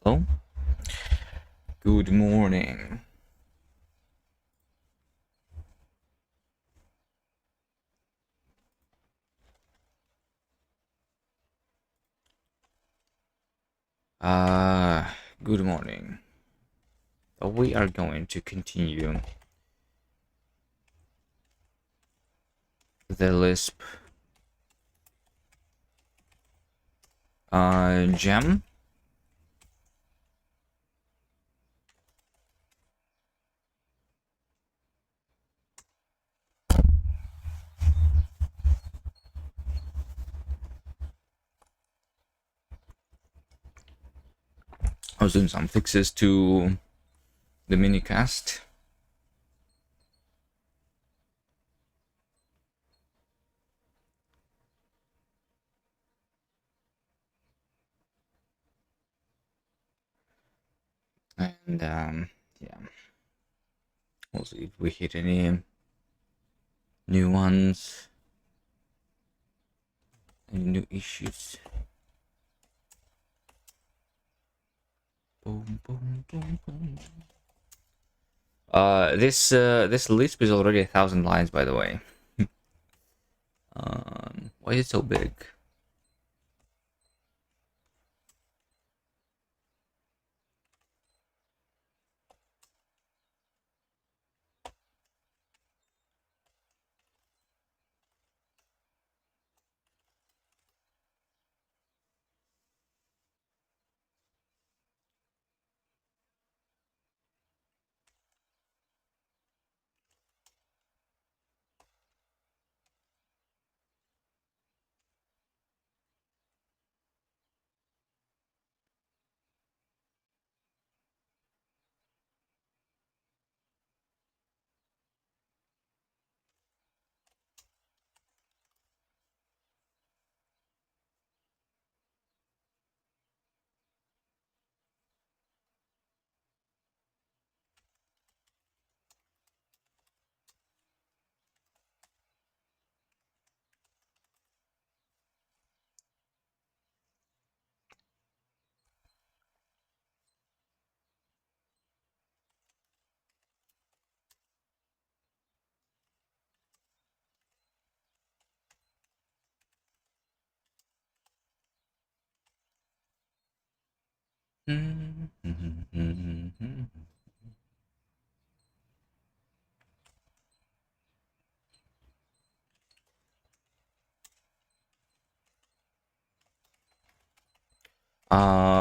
Hello. Good morning. Good morning. We are going to continue the Lisp gem. I was doing some fixes to the minicast. And yeah, we'll see if we hit any new ones, any new issues. Boom, boom, boom, boom. This Lisp is already 1,000 lines, by the way. Why is it so big?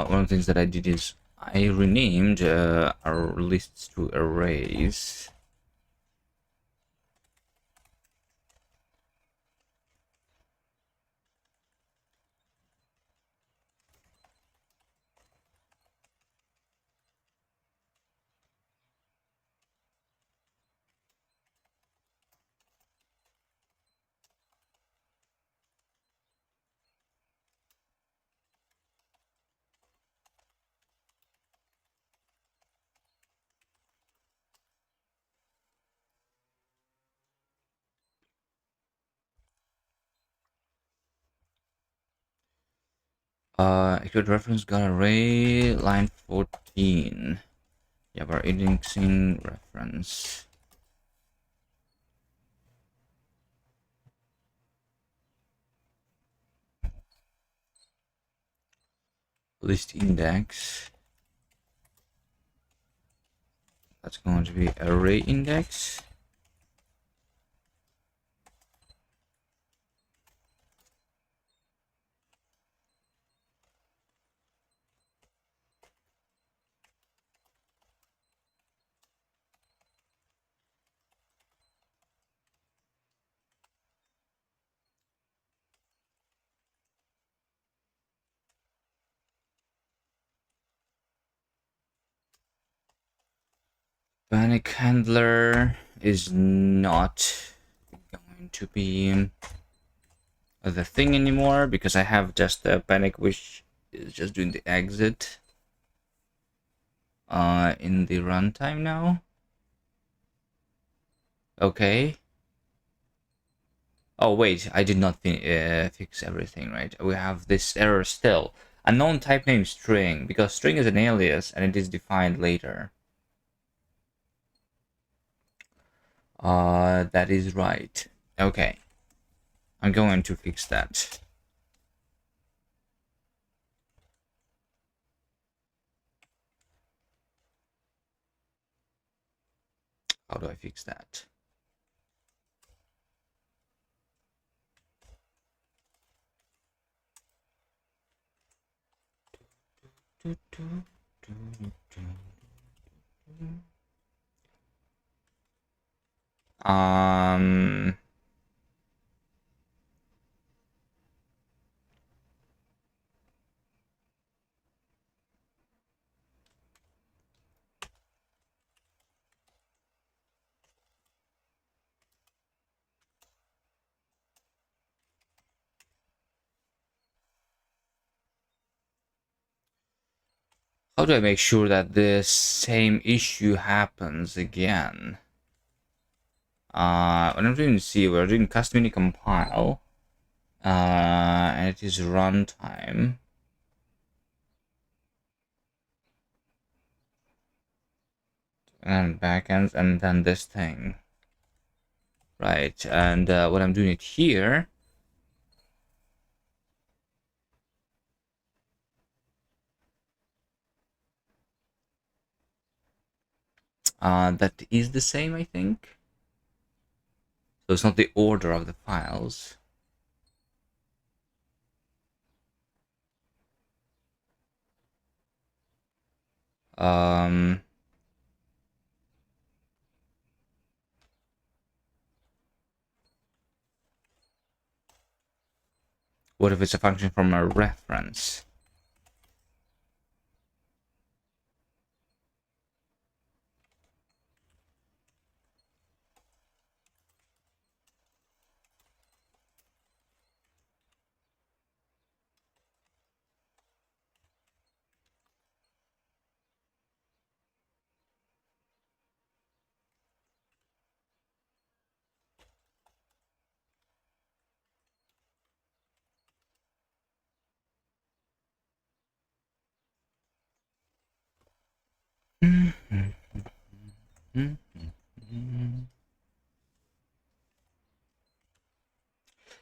One of the things that I did is I renamed our lists to arrays. Accurate reference got array line 14. Yeah, we're indexing reference. List index. That's going to be array index. Panic handler is not going to be the thing anymore because I have just the panic, which is just doing the exit in the runtime now. Okay. Oh wait, I did not fix everything, right? We have this error still. Unknown type name string, because string is an alias and it is defined later. That is right. Okay. I'm going to fix that. How do I fix that? Um, how do I make sure that this same issue happens again? What I'm doing, see, we're doing custom mini compile, and it is runtime. And backends, and then this thing. Right, and what I'm doing it here. That is the same, I think. So it's not the order of the files. Um, what if it's a function from a reference?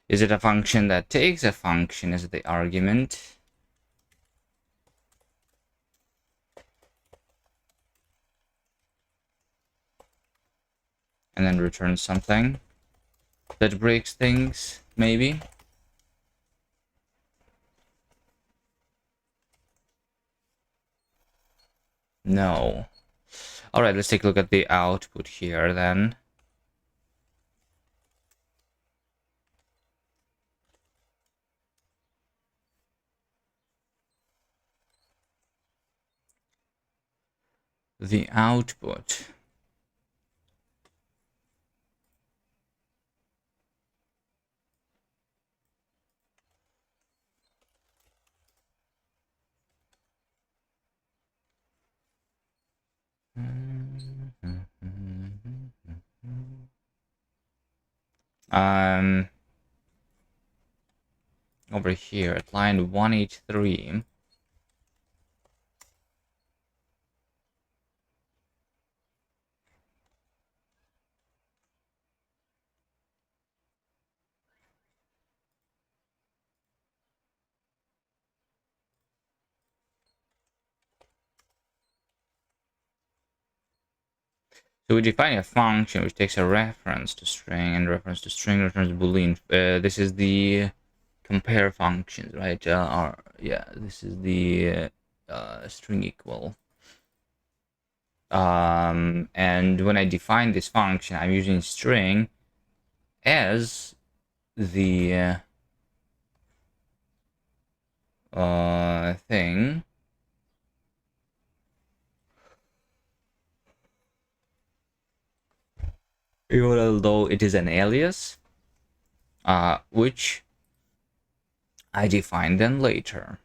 Is it a function that takes a function as the argument? And then returns something that breaks things, maybe? No. Alright, let's take a look at the output here then. The output. Um, over here at line 183. So we define a function which takes a reference to string, and reference to string returns boolean. This is the compare functions, right? Yeah, this is the string equal. And when I define this function, I'm using string as the thing. Even although it is an alias, which I define then later.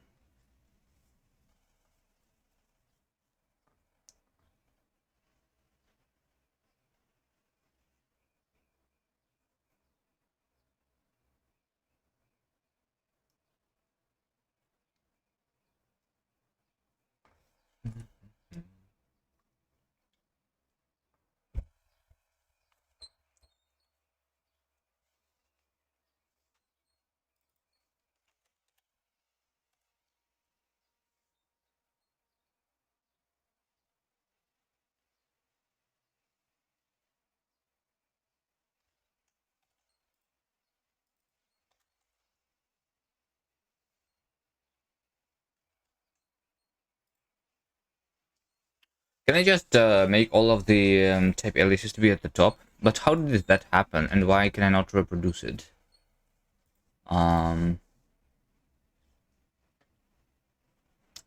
Can I just make all of the type aliases to be at the top? But how did that happen, and why can I not reproduce it?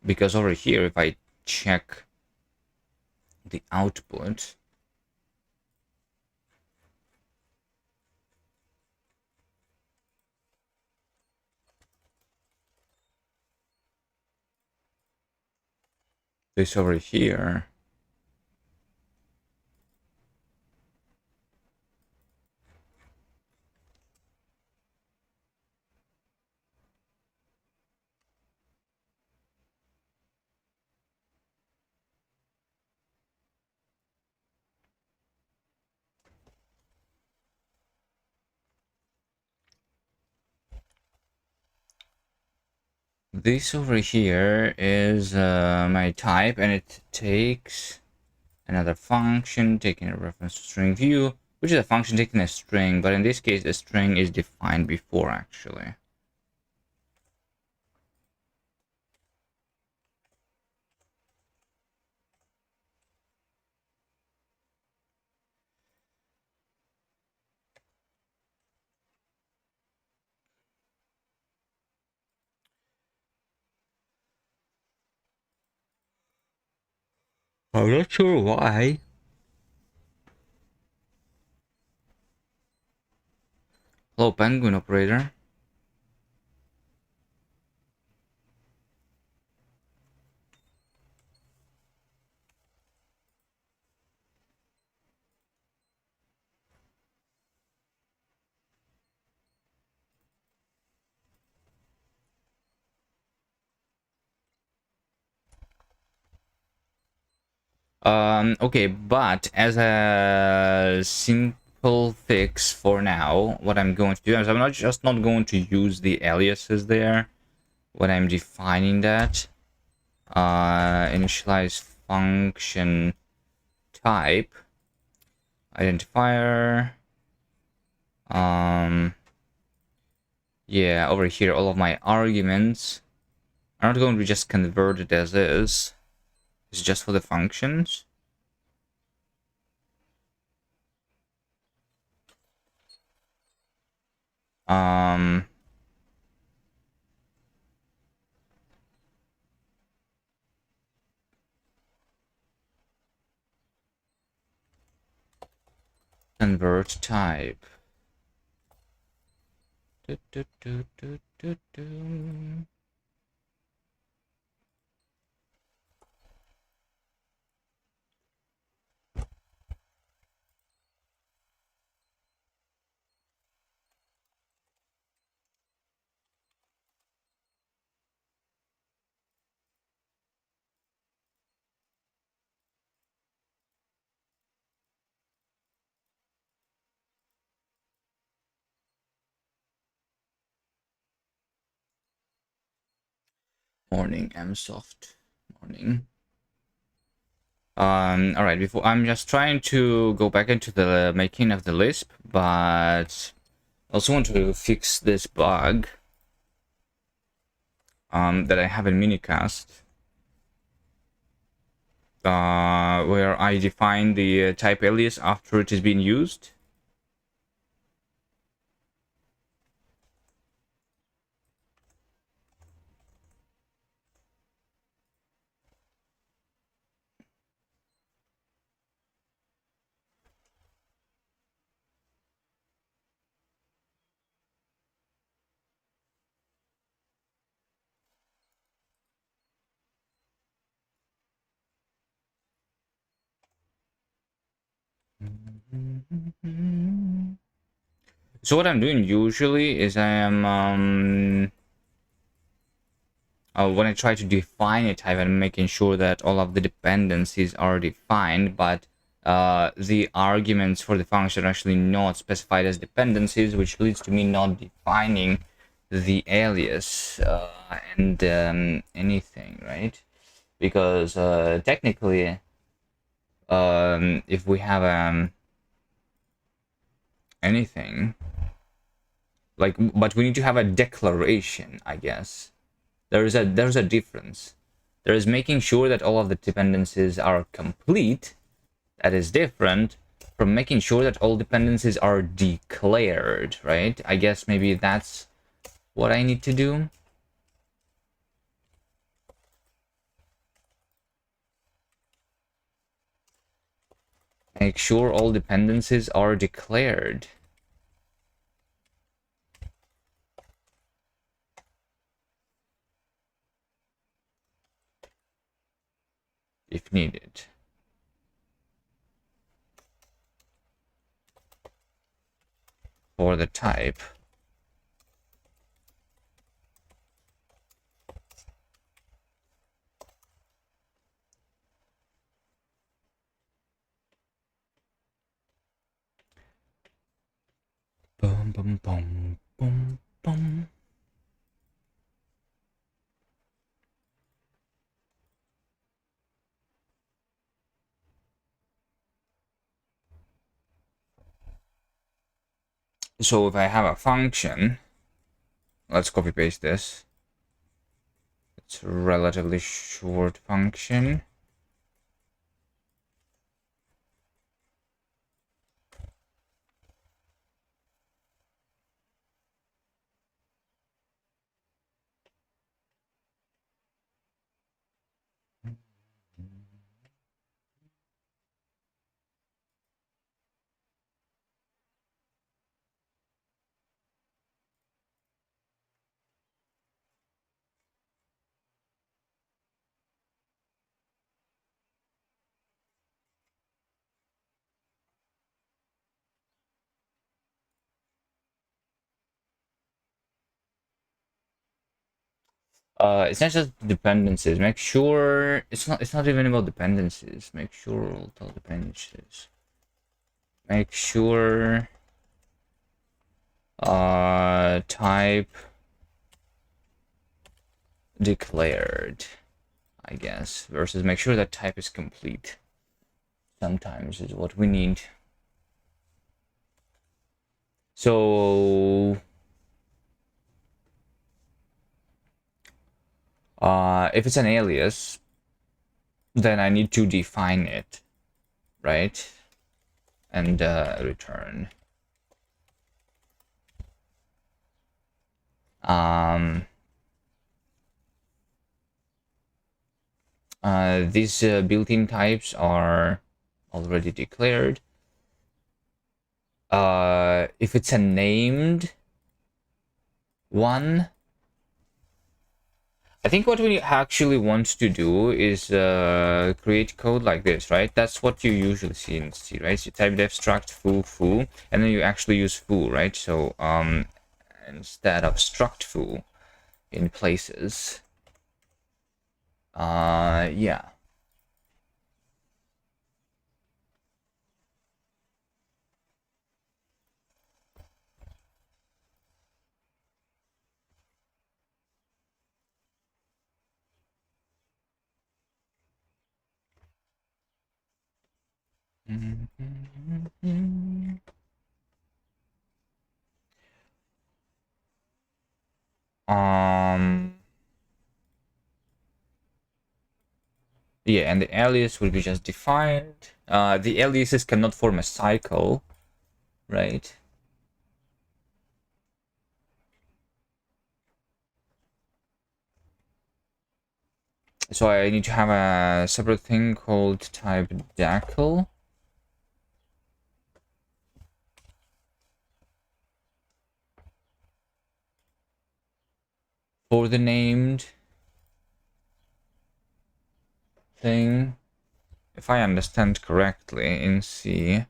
Because over here, if I check the output, this over here, this over here is my type, and it takes another function taking a reference to string view, which is a function taking a string, but in this case, the string is defined before actually. I'm not sure why. Hello, penguin operator. Okay, but as a simple fix for now, what I'm going to do is I'm not going to use the aliases there when I'm defining that. Initialize function type identifier. Yeah, over here, all of my arguments are not going to be just converted as is. It's just for the functions. Convert type. Do, do, do, do, do, do. Morning, MSoft. Morning. All right. Before I'm just trying to go back into the making of the Lisp, but I also want to fix this bug that I have in minicast, where I define the type alias after it is being used. So what I'm doing usually is I am when I try to define a type, I'm making sure that all of the dependencies are defined, but the arguments for the function are actually not specified as dependencies, which leads to me not defining the alias and anything, right? Because technically, if we have anything, like, but we need to have a declaration, I guess. There's a difference. There is making sure that all of the dependencies are complete. That is different from making sure that all dependencies are declared, right? I guess maybe that's what I need to do. Make sure all dependencies are declared. If needed. For the type. Boom, boom, boom, boom, boom. So if I have a function, let's copy paste this. It's a relatively short function. It's not just dependencies. Make sure it's not even about dependencies. Make sure all dependencies. Make sure type declared, I guess, versus make sure that type is complete. Sometimes is what we need. So if it's an alias, then I need to define it, right? And return. These built-in types are already declared. If it's a named one, I think what we actually want to do is create code like this, right? That's what you usually see in C, right? You type def struct foo, and then you actually use foo, right? So instead of struct foo in places, yeah. Yeah, and the alias will be just defined. The aliases cannot form a cycle, right? So I need to have a separate thing called type DACL. For the named thing, if I understand correctly in C,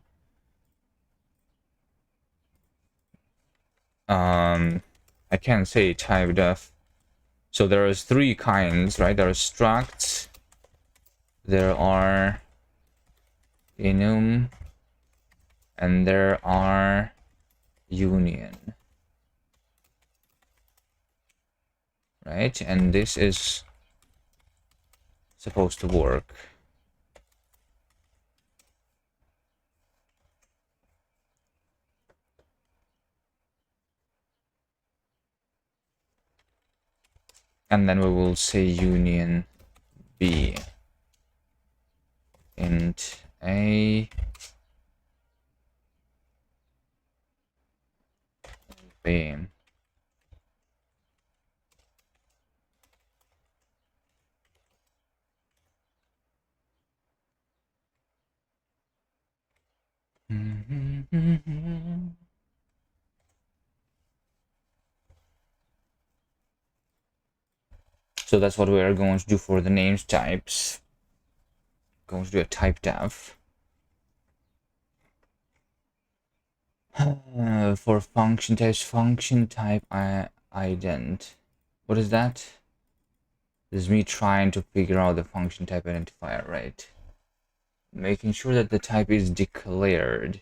I can say type def. So there is three kinds, right? There are structs, there are enum, and there are union, right? And this is supposed to work. And then we will say union B, int A, B. So that's what we are going to do for the names types. Going to do a type def. For function type ident. What is that? This is me trying to figure out the function type identifier, right? Making sure that the type is declared.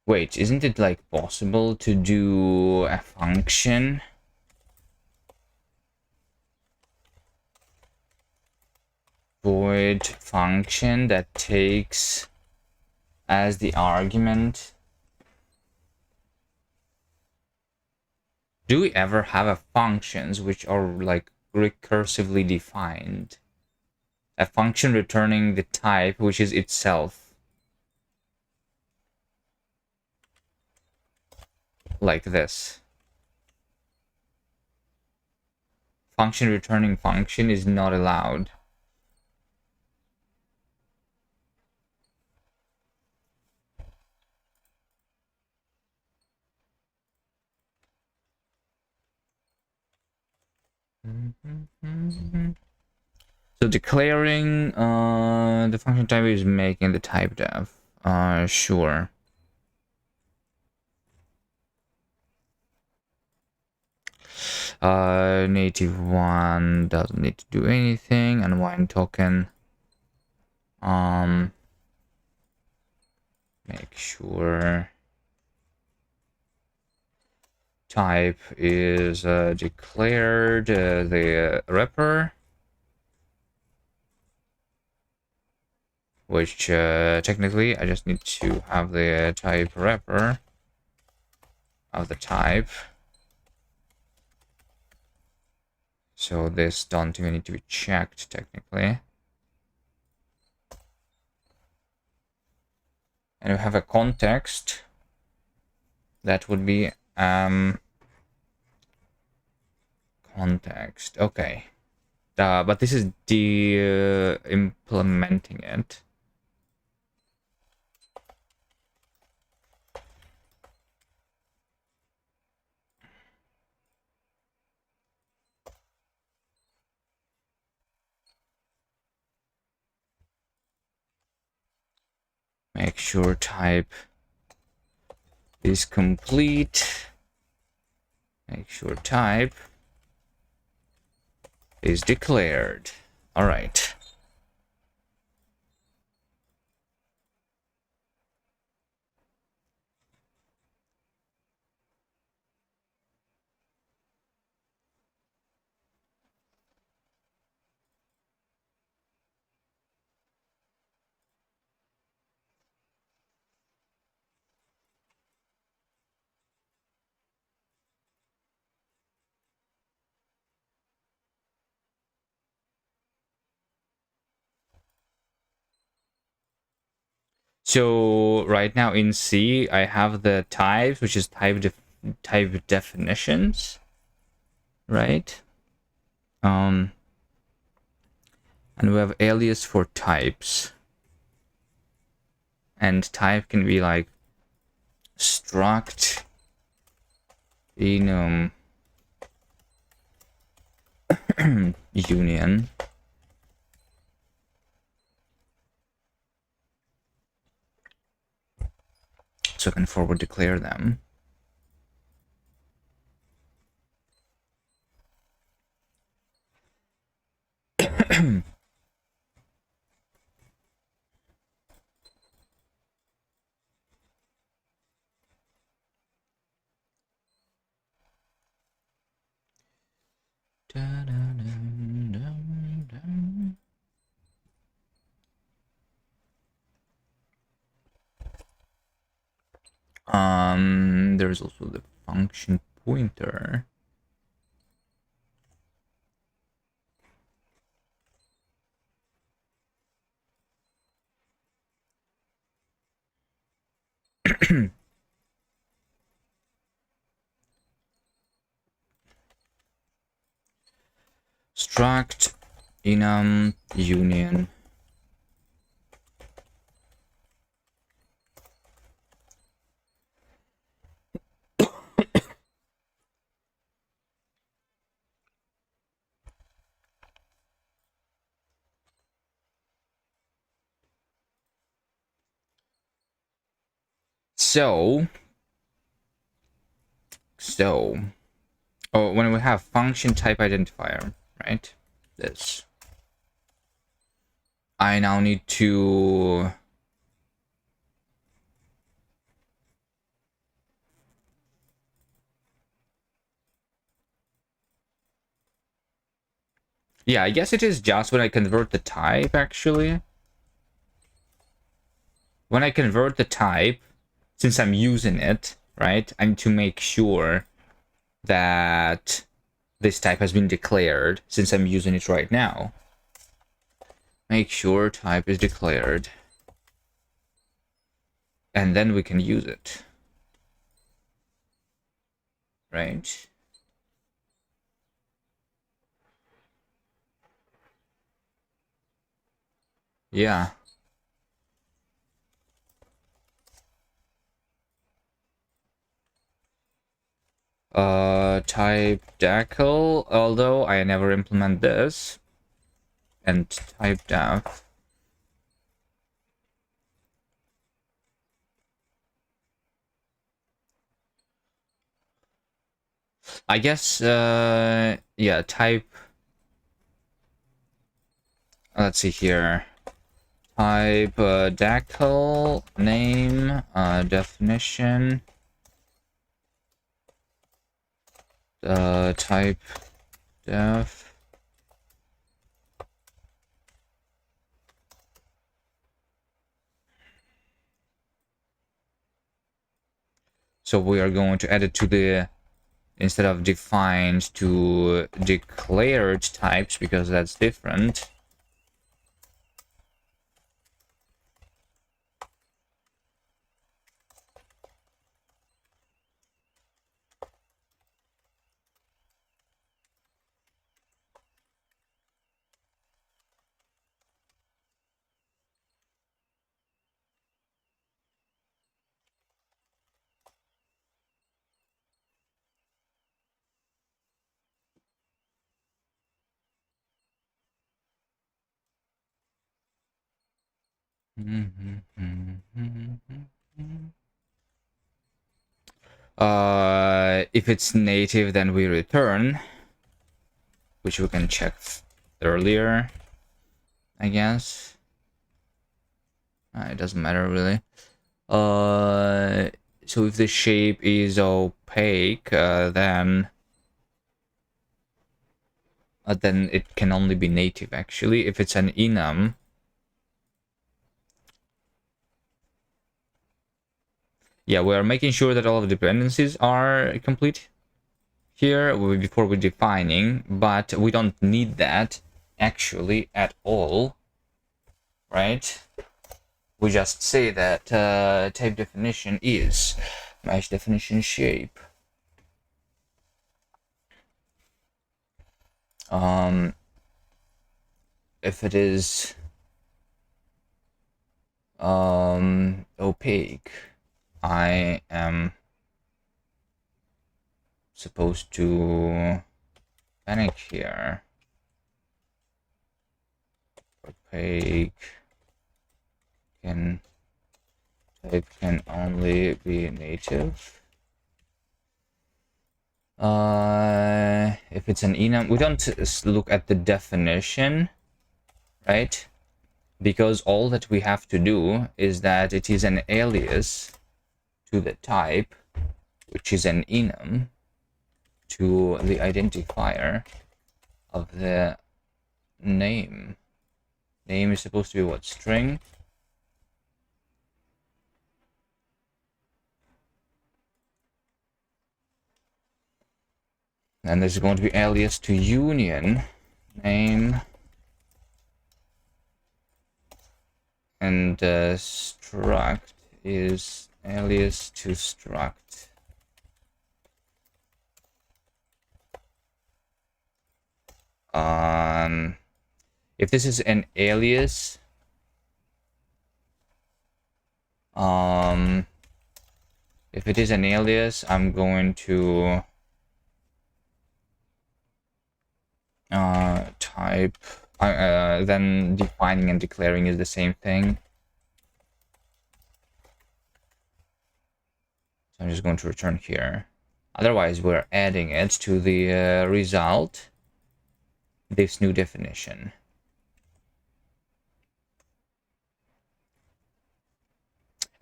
Wait, isn't it like possible to do a function? Void function that takes as the argument. Do we ever have a functions which are like recursively defined? A function returning the type which is itself. Like this. Function returning function is not allowed. So declaring the function type is making the type def. Sure. Native one doesn't need to do anything. Unwind token. Make sure type is declared the wrapper, which technically I just need to have the type wrapper of the type. So this don't even need to be checked technically. And we have a context that would be context. Okay. But this is the implementing it. Make sure type is complete. Make sure type is declared. All right. So right now in C, I have the types, which is type definitions, right? And we have alias for types, and type can be like struct enum union. So I can forward declare them. There's also the function pointer. Struct enum union. So, when we have function type identifier, right? This. I now need to yeah, I guess it is just when I convert the type, actually. When I convert the type, since I'm using it, right, I need to make sure that this type has been declared, since I'm using it right now. Make sure type is declared. And then we can use it. Right? Yeah. Type decal, although I never implement this. And type def. I guess, yeah, type. Let's see here. Type decal, name, definition. Type def. So we are going to add it to the, instead of defined, to declared types, because that's different. If it's native, then we return, which we can check earlier, I guess. It doesn't matter really. So if the shape is opaque, then it can only be native, actually. If it's an enum, yeah, we are making sure that all of the dependencies are complete here before we're defining, but we don't need that actually at all, right? We just say that type definition is mesh definition shape. If it is opaque, I am supposed to panic here. Opaque type can only be native. If it's an enum, we don't look at the definition, right? Because all that we have to do is that it is an alias to the type, which is an enum, to the identifier. of the name. Name is supposed to be what? String? And there's going to be alias to union name and struct is alias to struct. If this is an alias, if it is an alias, I'm going to type. Then defining and declaring is the same thing. So I'm just going to return here. Otherwise, we're adding it to the result. This new definition.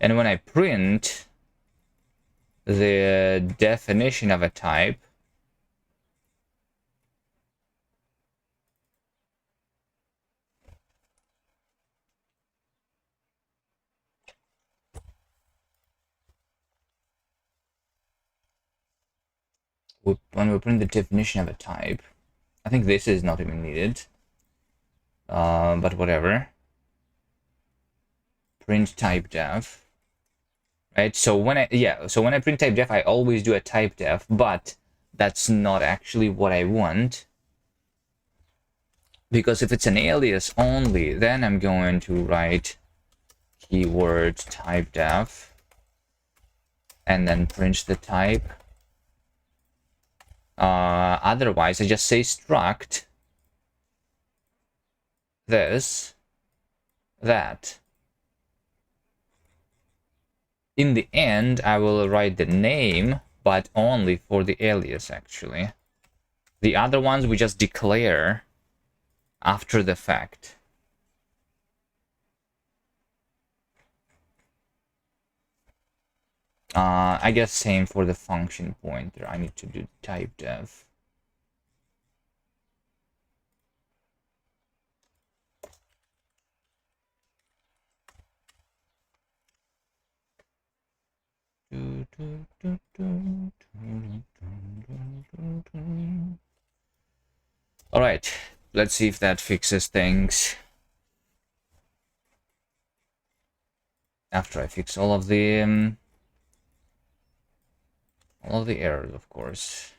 And when I print the definition of a type, when we print the definition of a type, I think this is not even needed, but whatever. Print type def, right? So when I print type def, I always do a type def, but that's not actually what I want, because if it's an alias only, then I'm going to write keyword type def and then print the type. Otherwise, I just say struct this, that. In the end, I will write the name, but only for the alias, actually. The other ones we just declare after the fact. I guess same for the function pointer. I need to do type def. All right, let's see if that fixes things. After I fix all of the errors, of course.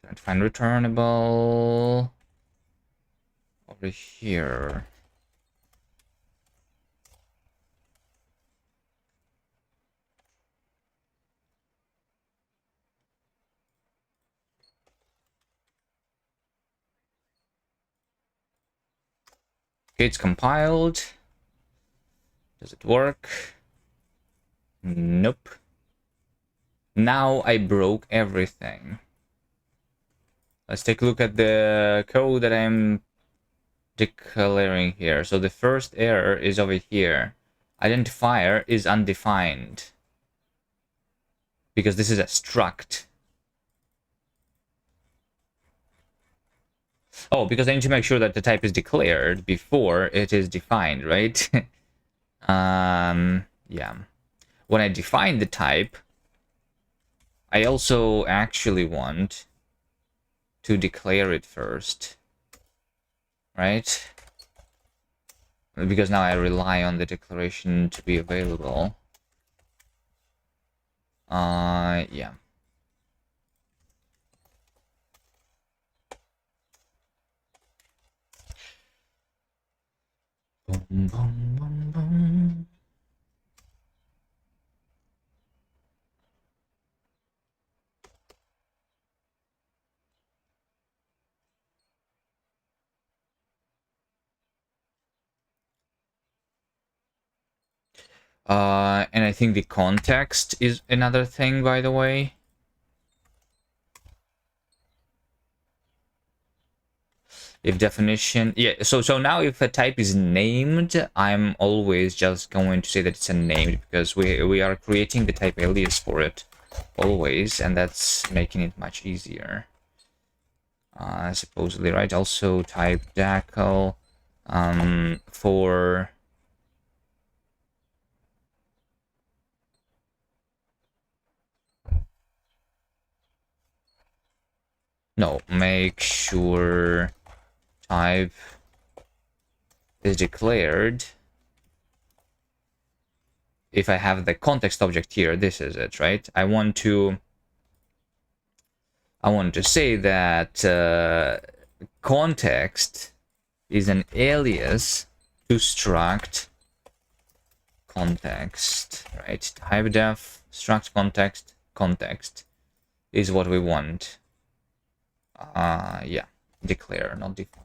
Can't find returnable over here. Okay, it's compiled. Does it work? Nope. Now I broke everything. Let's take a look at the code that I'm declaring here. So the first error is over here. Identifier is undefined, because this is a struct. Oh, because I need to make sure that the type is declared before it is defined, right? Yeah. When I define the type, I also actually want to declare it first, right? Because now I rely on the declaration to be available. Yeah. Boom, boom, boom, boom. And I think the context is another thing, by the way. If definition, yeah, so now if a type is named, I'm always just going to say that it's a named, because we are creating the type alias for it always, and that's making it much easier. Supposedly, right? Also type Dackle for no, make sure type is declared. If I have the context object here, this is it, right? I want to say that context is an alias to struct context, right? Type def struct context is what we want. Yeah, declare, not define.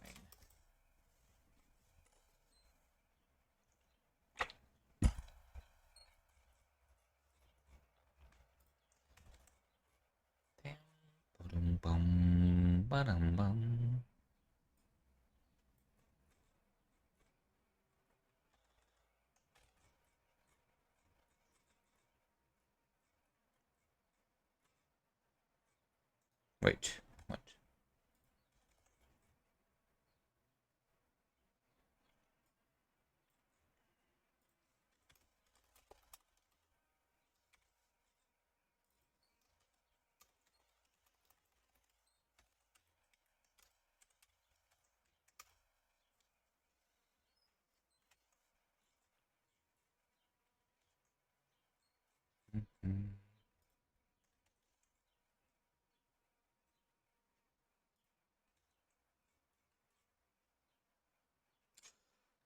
Wait, what?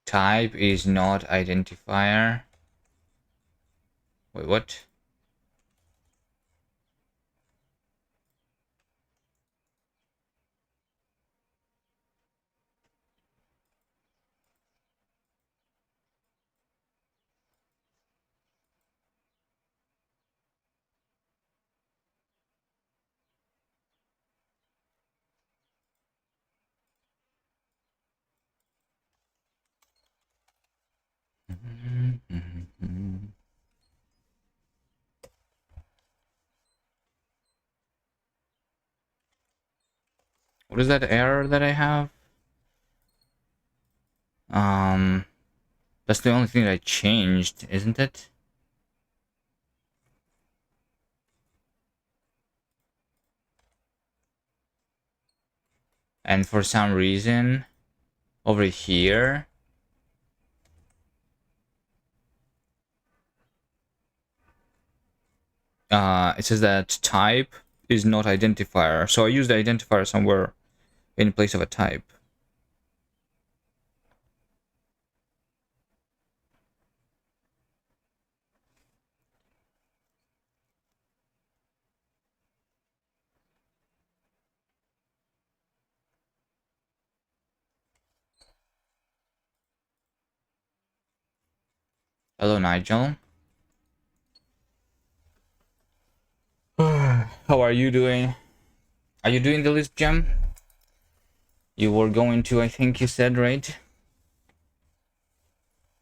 Type is not identifier. Wait, what? What is that error that I have? That's the only thing that I changed, isn't it? And for some reason, over here, it says that type is not identifier. So I used the identifier somewhere in place of a type. Hello, Nigel. How are you doing? Are you doing the Lisp jam? You were going to, I think you said, right?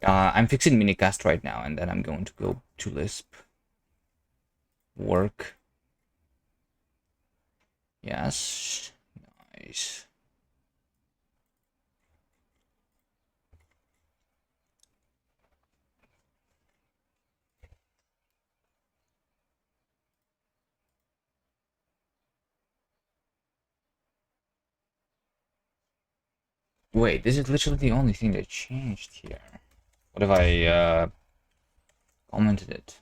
I'm fixing minicast right now, and then I'm going to go to Lisp. Work. Yes. Nice. Wait, this is literally the only thing that changed here. What if I commented it?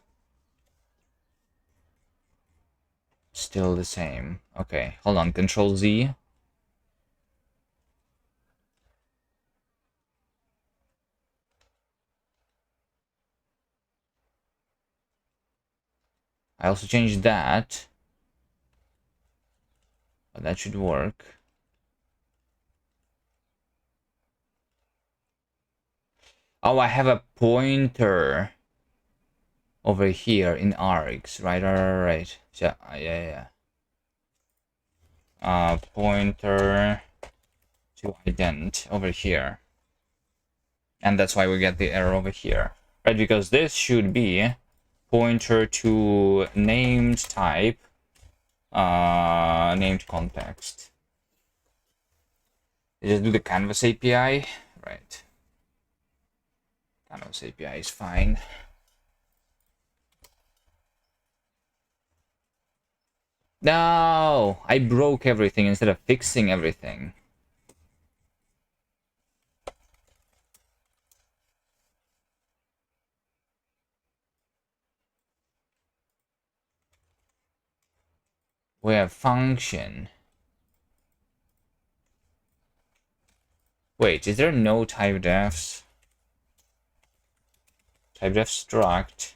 Still the same. Okay, hold on. Control Z. I also changed that. But that should work. Oh, I have a pointer over here in args. Right. So, yeah. Pointer to ident over here. And that's why we get the error over here, right? Because this should be pointer to named type, named context. Just do the canvas API, right? Canvas API is fine. No, I broke everything instead of fixing everything. We have function. Wait, is there no type defs? Type def struct.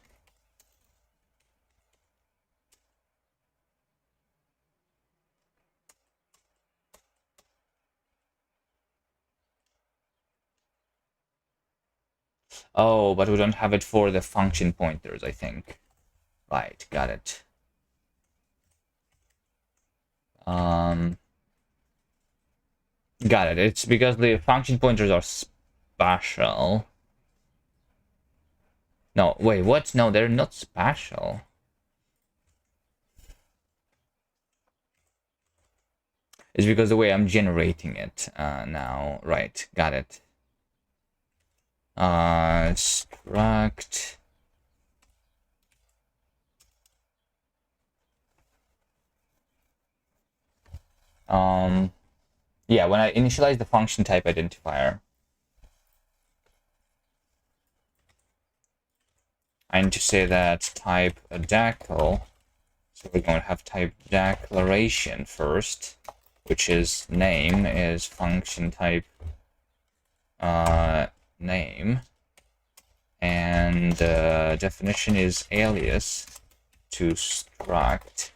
Oh, but we don't have it for the function pointers, I think. Right, got it. Got it. It's because the function pointers are special. No, wait, what? No, they're not special. It's because the way I'm generating it now. Right, got it. Struct. Yeah, when I initialize the function type identifier, I need to say that type a decl. So we're going to have type declaration first, which is name is function type name, and definition is alias to struct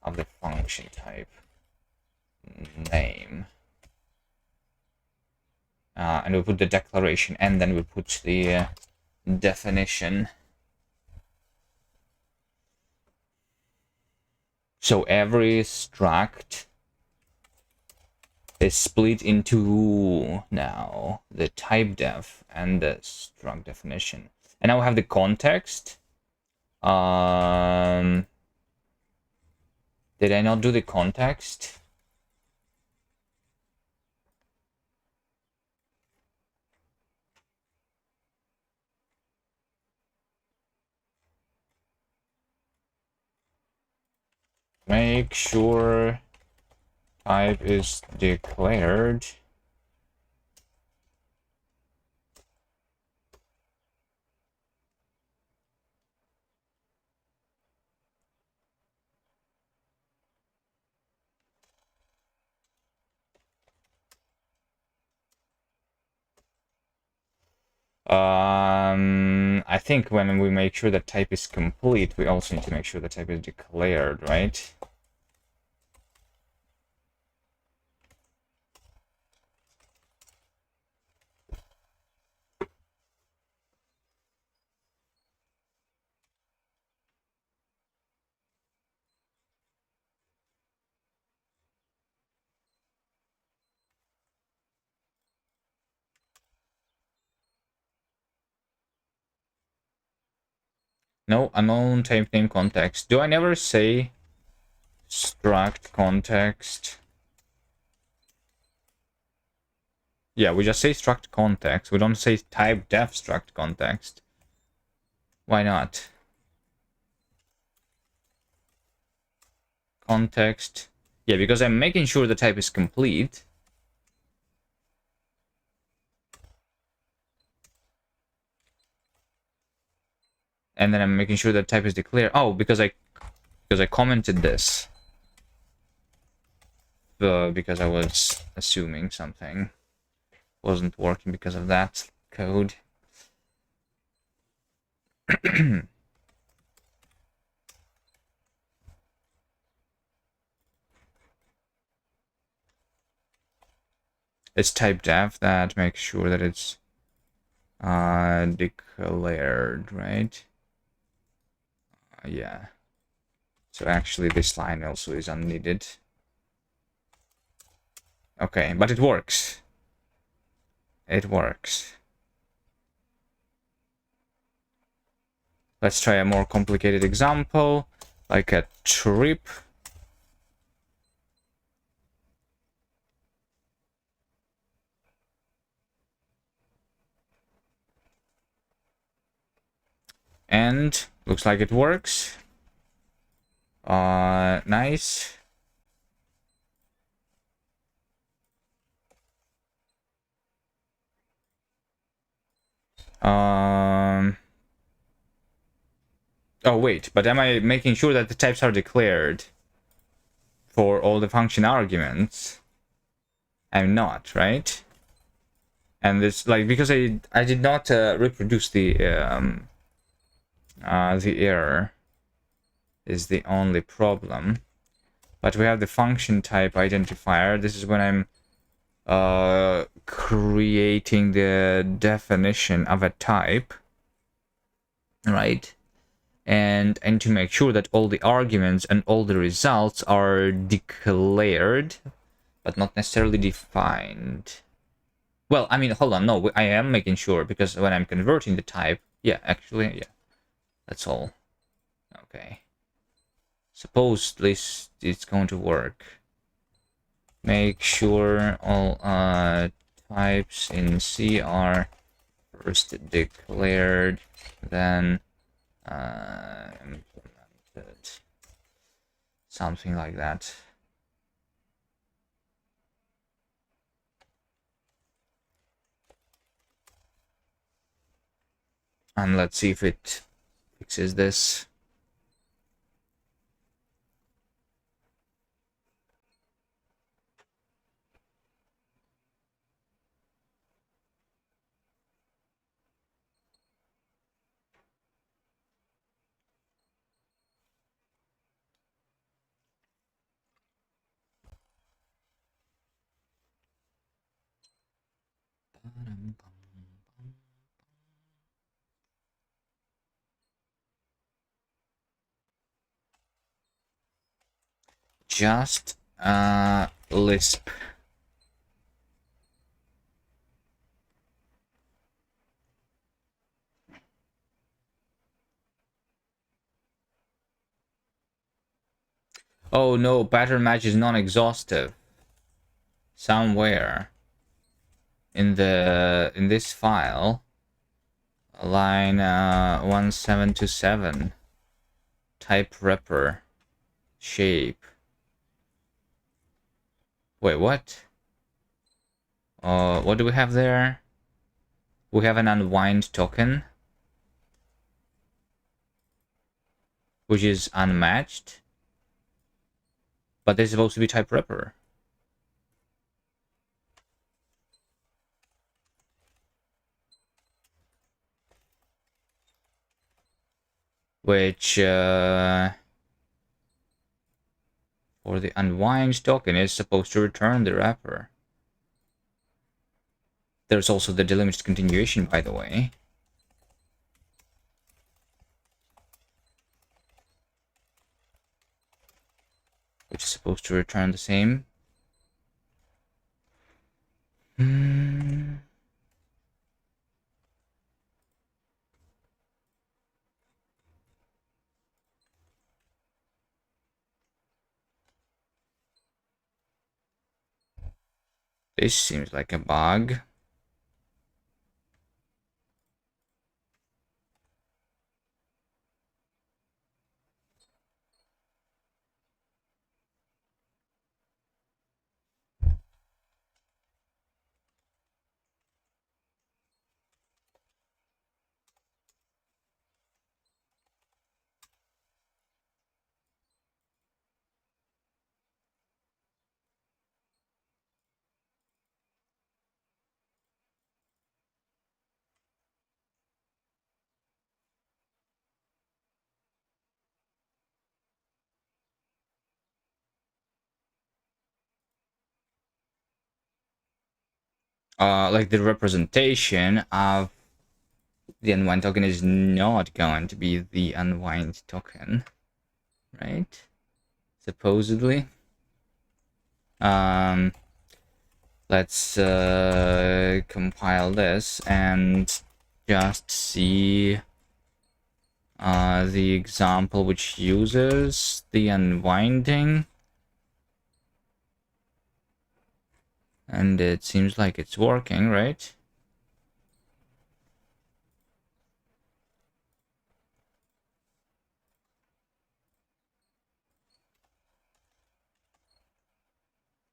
of the function type name. And we put the declaration, and then we put the definition. So every struct is split into now the type def and the struct definition. And now we have the context. Did I not do the context? Make sure type is declared. I think when we make sure that type is complete, we also need to make sure the type is declared, right? No, unknown type name context. Do I never say struct context? Yeah, we just say struct context. We don't say type def struct context. Why not? Context. Yeah, because I'm making sure the type is complete. And then I'm making sure that type is declared. Oh, because I commented this. Because I was assuming something wasn't working because of that code. It's type def that makes sure that it's declared, right? Yeah. So actually this line also is unneeded. Okay, but it works. It works. Let's try a more complicated example, like a trip. And looks like it works. Nice. Oh wait, but am I making sure that the types are declared for all the function arguments? I'm not, right? And it's like, because I did not reproduce the error is the only problem. But we have the function type identifier. This is when I'm creating the definition of a type, right? And to make sure that all the arguments and all the results are declared, but not necessarily defined. Well, I mean, hold on, no, I am making sure, because when I'm converting the type, yeah, actually, yeah, that's all. Okay. Suppose this is going to work. Make sure all types in C are first declared, then implemented. Something like that. And let's see if it fixes this. Just Lisp. Oh no, pattern match is non-exhaustive. Somewhere in this file, line 1727, type repr shape. Wait, what? What do we have there? We have an unwind token, which is unmatched, but they're supposed to be type repr. Which for the unwind token is supposed to return the wrapper. There's also the delimited continuation, by the way. Which is supposed to return the same. This seems like a bug. Like the representation of the unwind token is not going to be the unwind token, right? Supposedly. Let's compile this and just see the example which uses the unwinding. And it seems like it's working, right?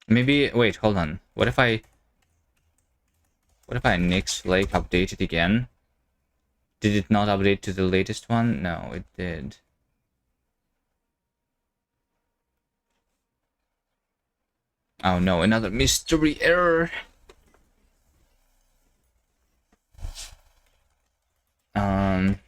Maybe, wait, hold on. What if I Nix Flake update it again? Did it not update to the latest one? No, it did. Oh no, another mystery error. Um,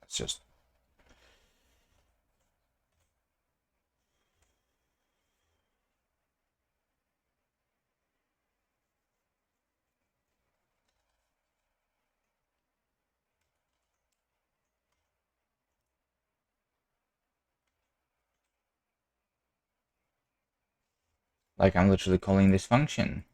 it's just like I'm literally calling this function.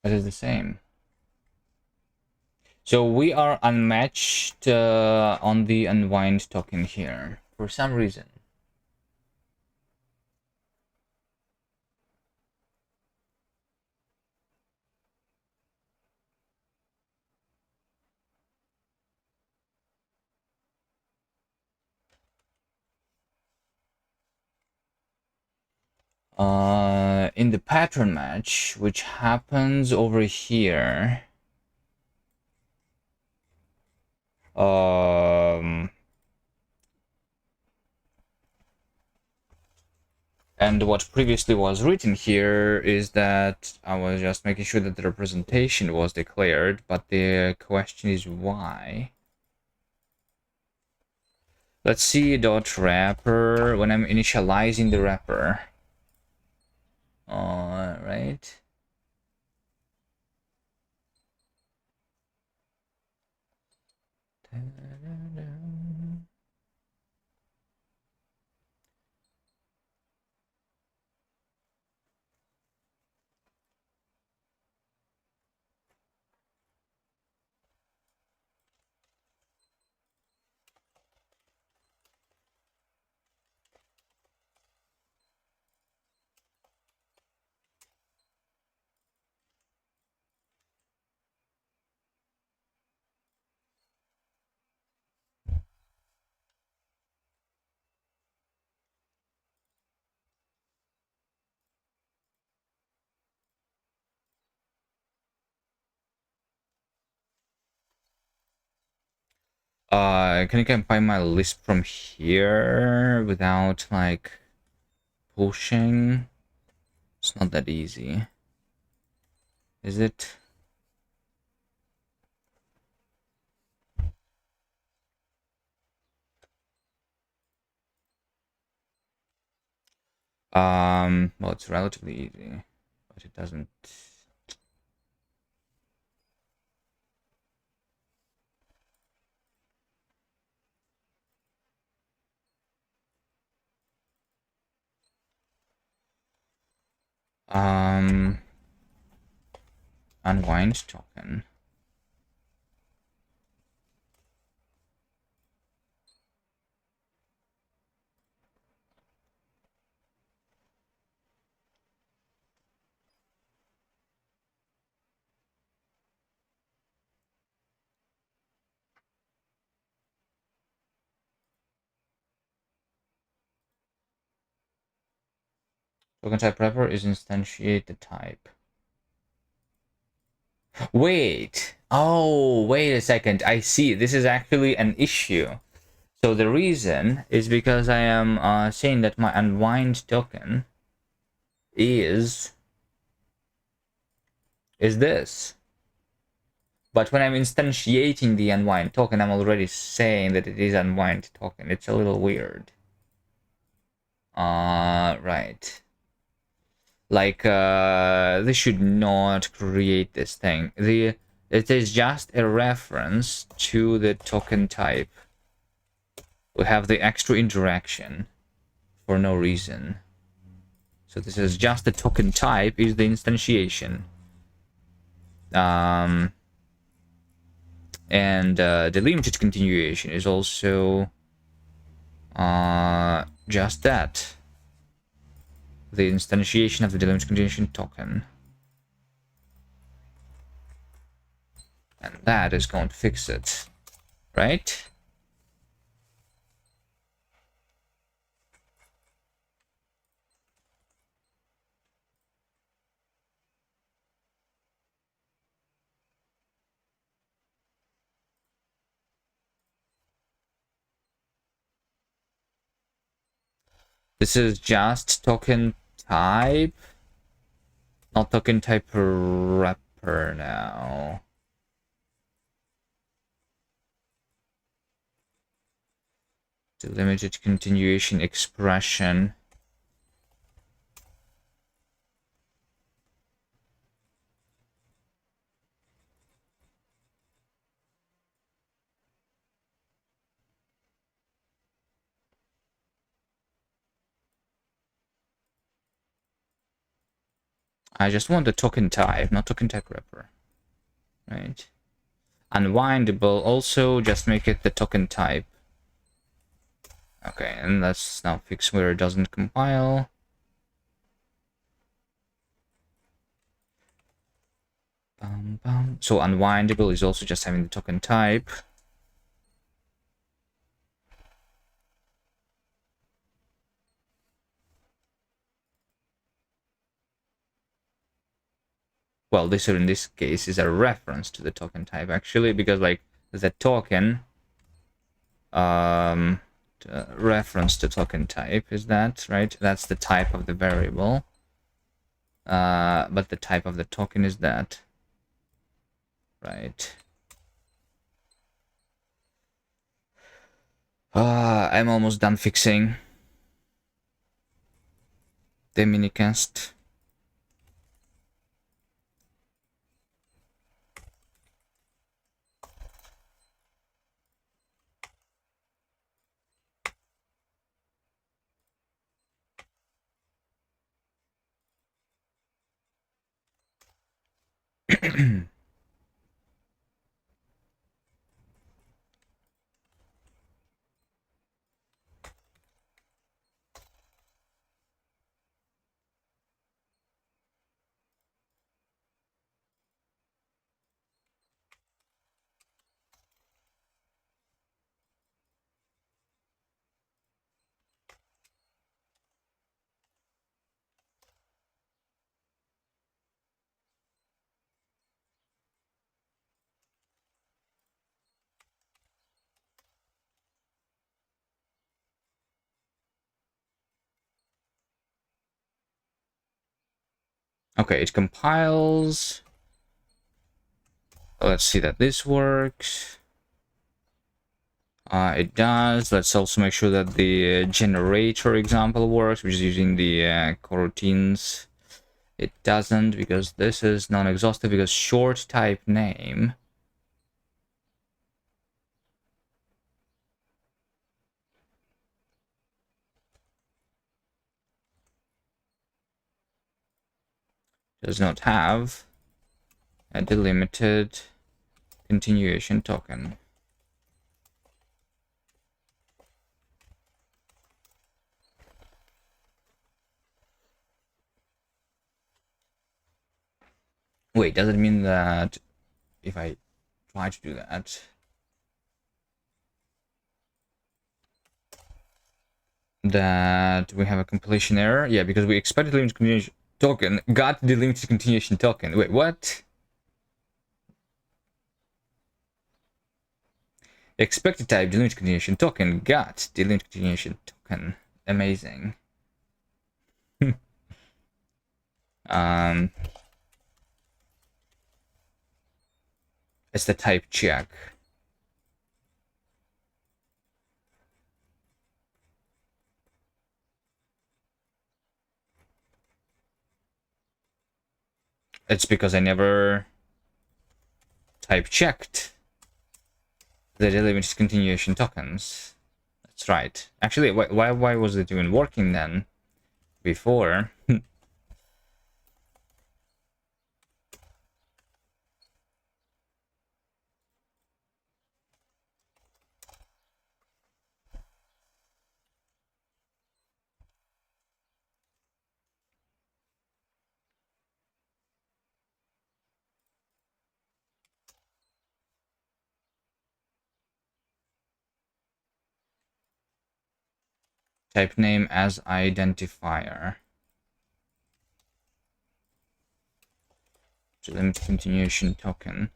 It is the same. So we are unmatched on the unwind token here for some reason. In the pattern match, which happens over here. And what previously was written here is that I was just making sure that the representation was declared, but the question is why. Let's see dot wrapper when I'm initializing the wrapper. All right. Can you compile my list from here without like pushing? It's not that easy. Is it? Well, it's relatively easy, but it doesn't. Unwind token. Token type wrapper is instantiate the type. Wait. Oh, wait a second. I see. This is actually an issue. So the reason is because I am saying that my unwind token is this. But when I'm instantiating the unwind token, I'm already saying that it is unwind token. It's a little weird. Right. Like, they should not create this thing. It is just a reference to the token type. We have the extra interaction for no reason. So this is just the token type is the instantiation. And the limited continuation is also just that. The instantiation of the delimited continuation token. And that is going to fix it. Right? This is just token type. Not token type wrapper now. Delimited continuation expression. I just want the token type, not token type wrapper. Right. Unwindable, also just make it the token type. Okay, and let's now fix where it doesn't compile. So unwindable is also just having the token type. Well, this in this case is a reference to the token type actually, because like the token reference to token type is that, right? That's the type of the variable. But the type of the token is that. Right. I'm almost done fixing the minicast. Okay, it compiles. Let's see that this works. It does. Let's also make sure that the generator example works, which is using the coroutines. It doesn't because this is non-exhaustive because short type name. Does not have a delimited continuation token. Wait, does it mean that if I try to do that, that we have a completion error. Yeah, because we expected limited continuation token, got the limited continuation token. Wait, what? Expected type delimited continuation token, got delimited continuation token. Amazing. um, it's the type check. It's because I never type checked the delimited continuation tokens. That's right. Actually, why was it even working then? Before? Type name as identifier. Delimited continuation token.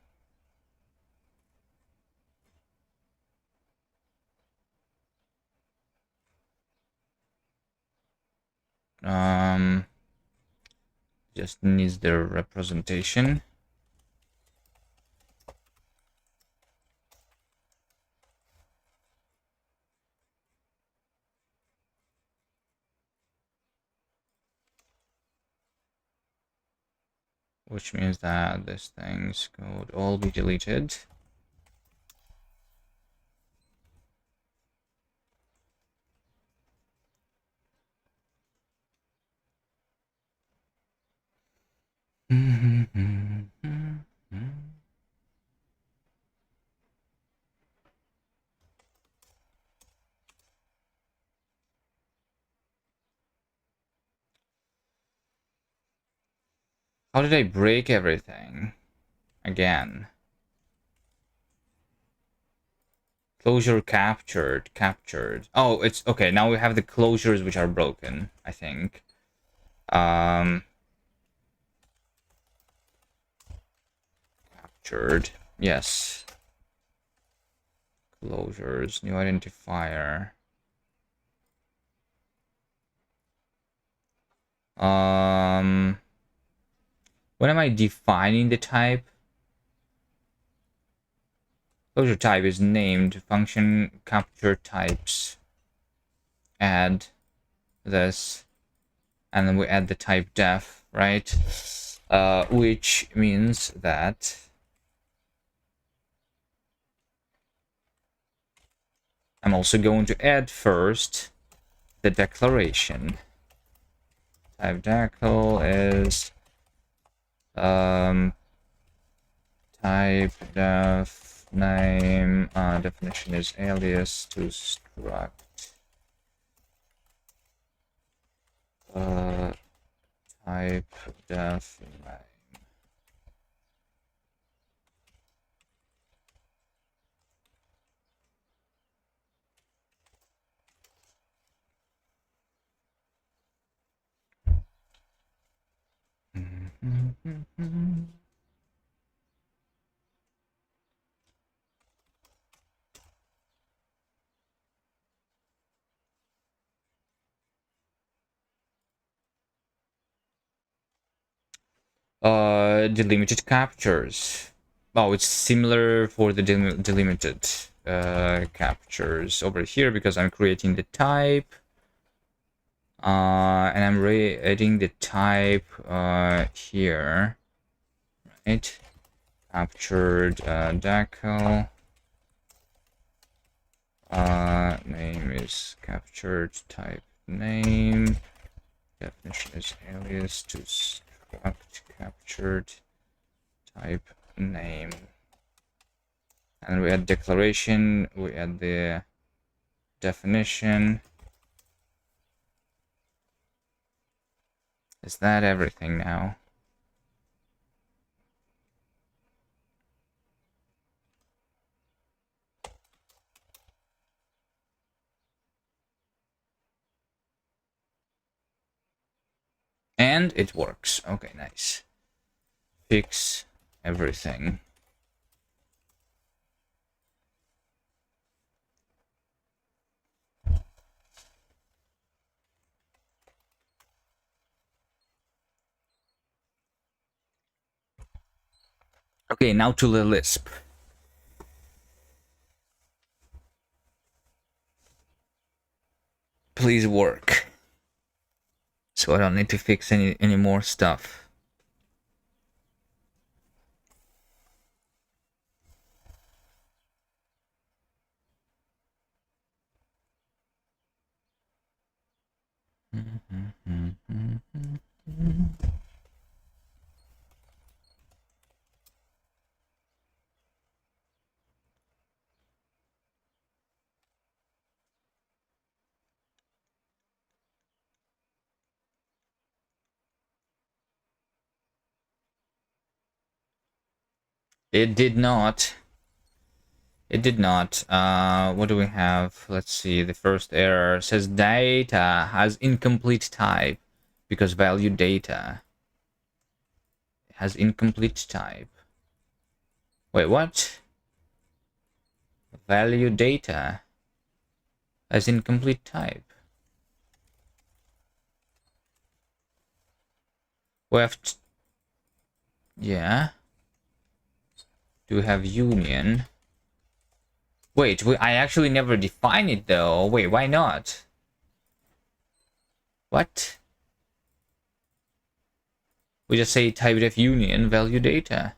Just needs the representation. Which means that these things could all be deleted. How did I break everything? Again. Closure captured. Oh, it's okay. Now we have the closures which are broken, I think. Captured. Yes. Closures. New identifier. When am I defining the type? Closure type is named function capture types. Add this, and then we add the type def, right? Which means that I'm also going to add first the declaration. Type decal is type def name, definition is alias to struct type def name. Delimited captures. Oh, it's similar for the delimited captures over here because I'm creating the type. And I'm re-adding the type here, right? Captured decal. Name is captured type name. Definition is alias to struct captured type name. And we add declaration, we add the definition. Is that everything now? And it works. Okay, nice. Fix everything. Okay, now to the Lisp. Please work. So I don't need to fix any more stuff. It did not. It did not. What do we have? Let's see. The first error says data has incomplete type because value data has incomplete type. Wait, what? Value data has incomplete type. We have yeah. Do we have union? Wait, I actually never define it though. Wait, why not? What? We just say typedef union value data.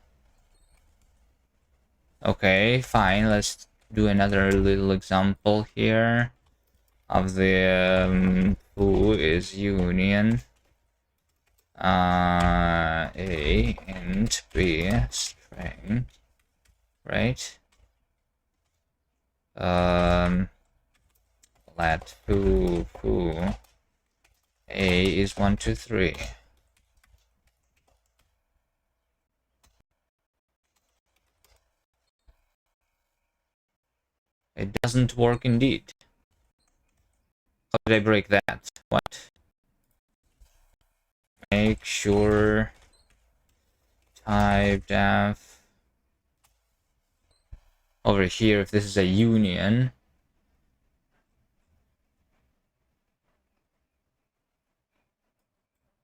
Okay, fine. Let's do another little example here of the who is union A and B string, right? Let who A is 1, 2, 3. It doesn't work indeed. How did I break that? What? Make sure type def over here if this is a union.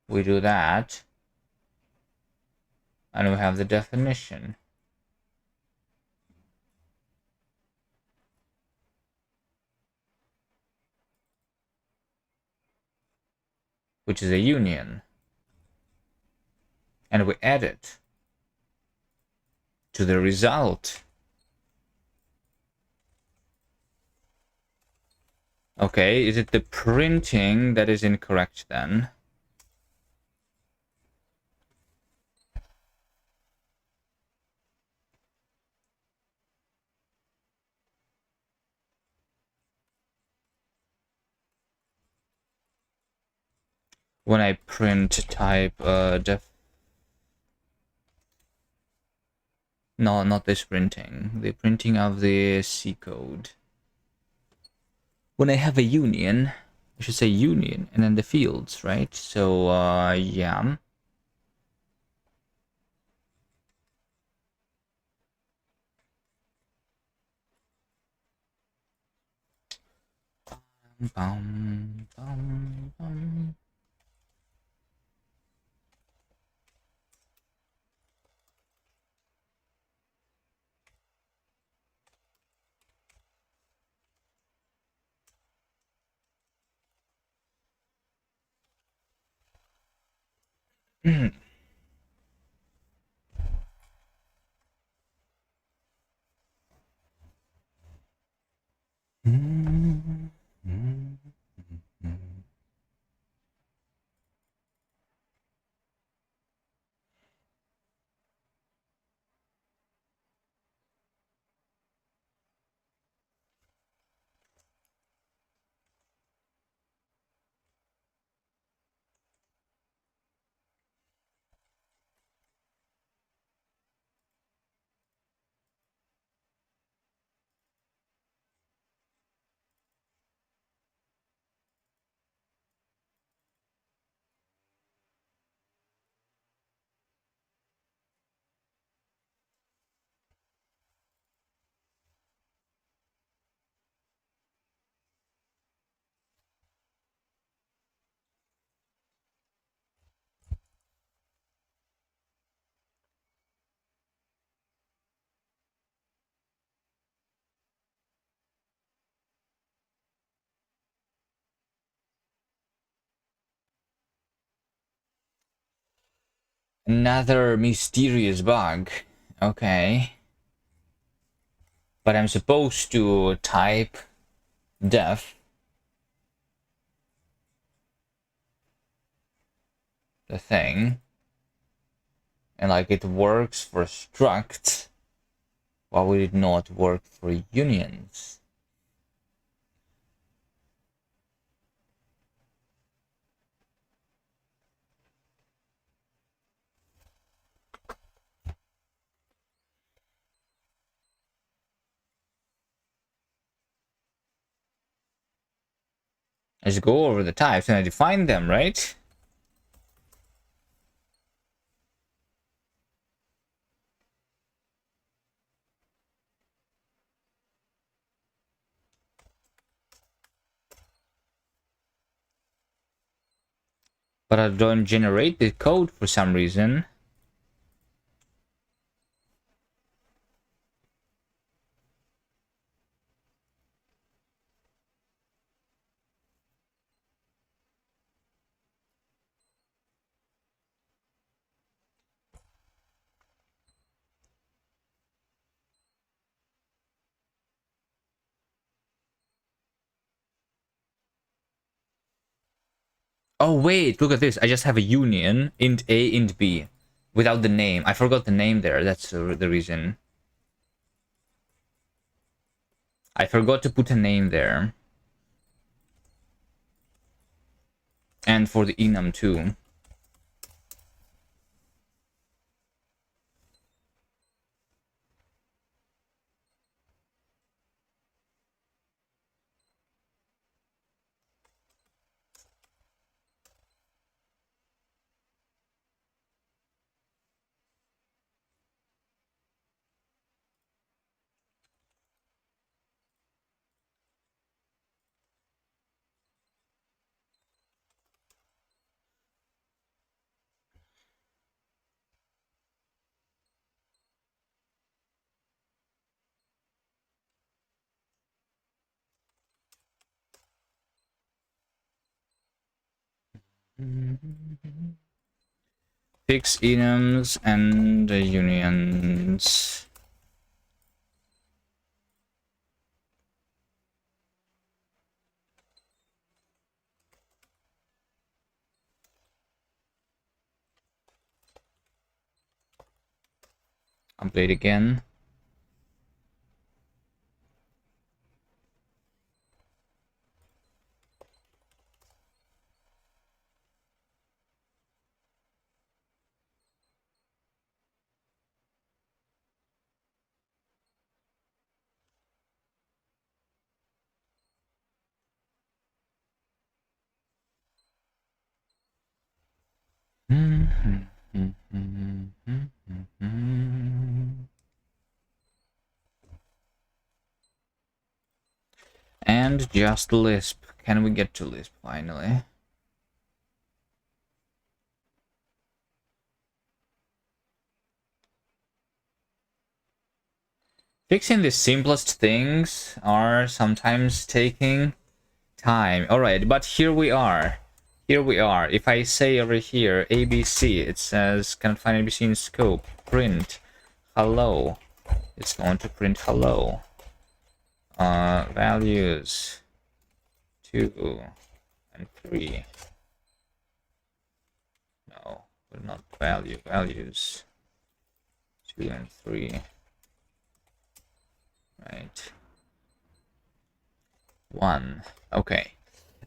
We do that. And we have the definition. Which is a union. And we add it to the result. Okay, is it the printing that is incorrect then? When I print type def. No, not this printing. The printing of the C code. When I have a union, I should say union and then the fields, right? So yeah. Bum, bum, bum. Another mysterious bug. Okay. But I'm supposed to type def, the thing, and like it works for struct. Why would it not work for unions? I just go over the types and I define them, right? But I don't generate the code for some reason. Oh wait, look at this. I just have a union, int A, int B, without the name. I forgot the name there. That's the reason. I forgot to put a name there. And for the enum too. Fix enums and unions. Update again. And just Lisp. Can we get to Lisp finally? Fixing the simplest things are sometimes taking time. Alright, but here we are. Here we are. If I say over here ABC, it says cannot find ABC in scope. Print hello. It's going to print hello. Values 2 and 3. No, but not values 2 and 3. Right. 1. Okay.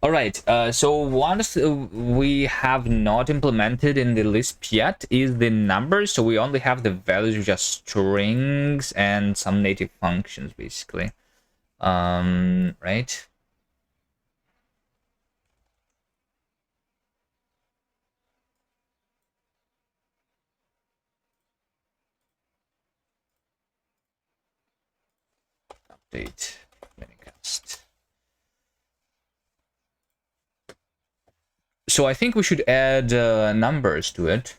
All right. So what we have not implemented in the Lisp yet is the numbers. So we only have the values, which are strings and some native functions, basically. Right. Update. Minicast. So I think we should add numbers to it.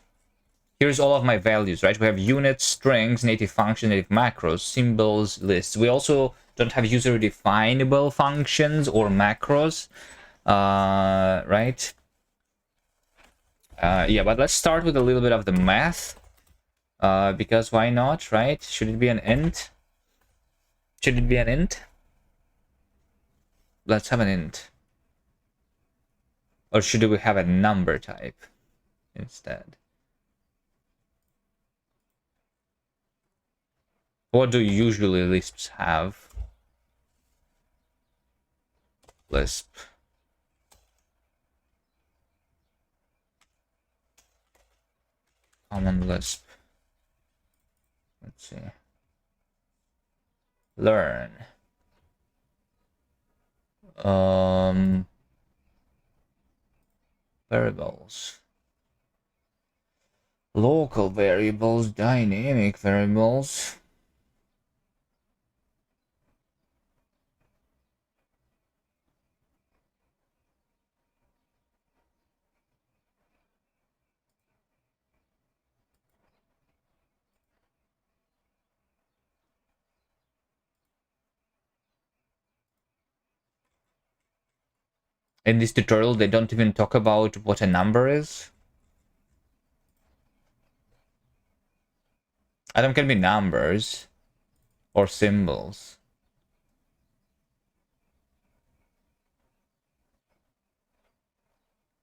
Here's all of my values, right? We have units, strings, native functions, native macros, symbols, lists. We also don't have user-definable functions or macros, right? Yeah, but let's start with a little bit of the math. Because why not, right? Should it be an int? Should it be an int? Let's have an int. Or should we have a number type instead? What do usually Lisps have? Lisp. Common Lisp. Let's see. Learn. Variables. Local variables, dynamic variables. In this tutorial, they don't even talk about what a number is. Item can be numbers or symbols.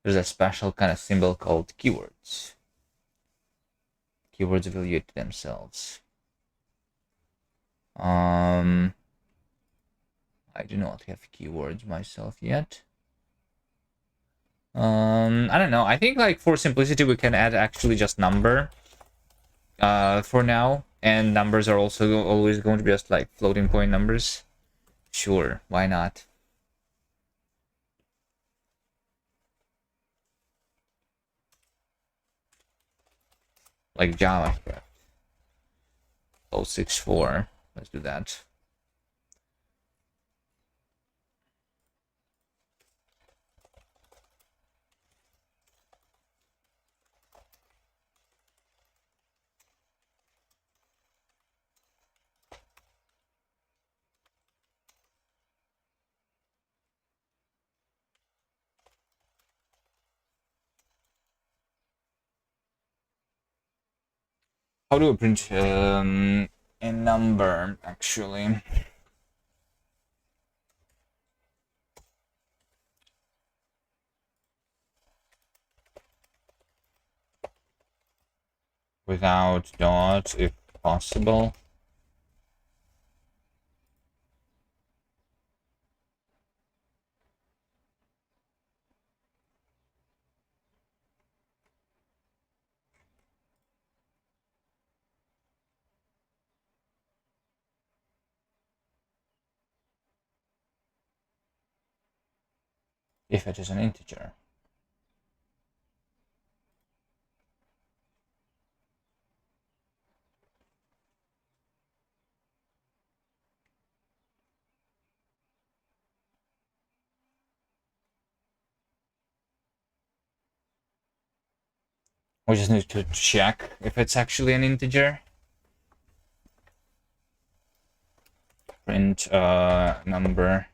There's a special kind of symbol called keywords. Keywords evaluate themselves. I do not have keywords myself yet. I don't know. I think like for simplicity, we can add actually just number for now. And numbers are also always going to be just like floating point numbers. Sure, why not? Like JavaScript. 064. Let's do that. How do we print a number actually? Without dot, if possible. If it is an integer. We just need to check if it's actually an integer. Print number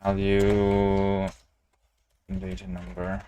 value data number.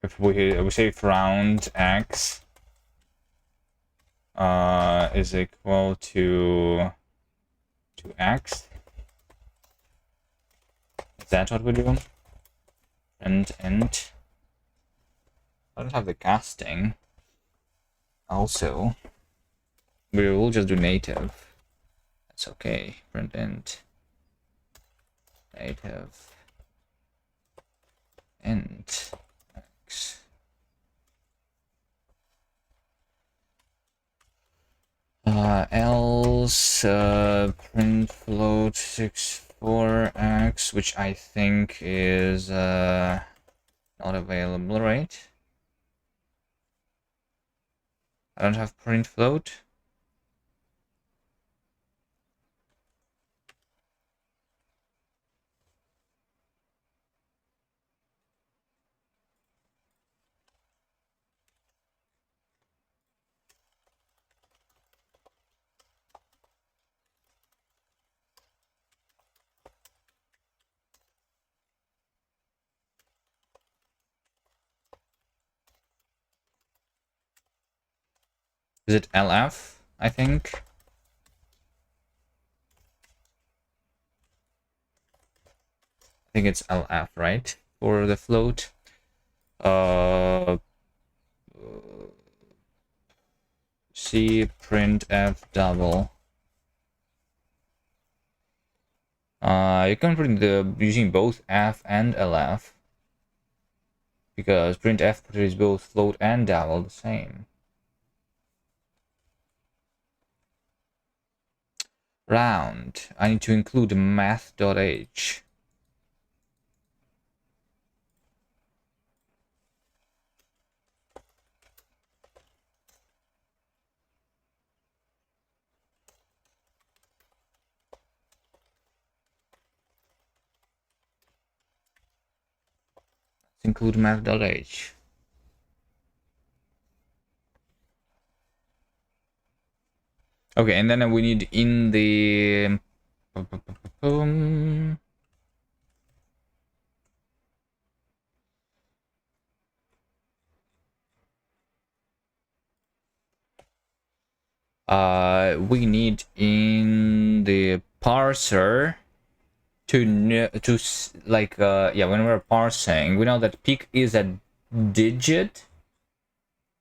If we say if round x is equal to x, is that what we do? And int. I don't have the casting. Also, We will just do native. That's okay. Print int native int x. Else print float 64x, which I think is not available, right? I don't have print float. Is it LF? I think. I think it's LF, right? For the float. C printf double. You can print using both f and lf, because printf is both float and double the same. Round. I need to include math.h. Include math.h. Okay, and then we need in the we need in the parser to like yeah, when we're parsing, we know that peak is a digit,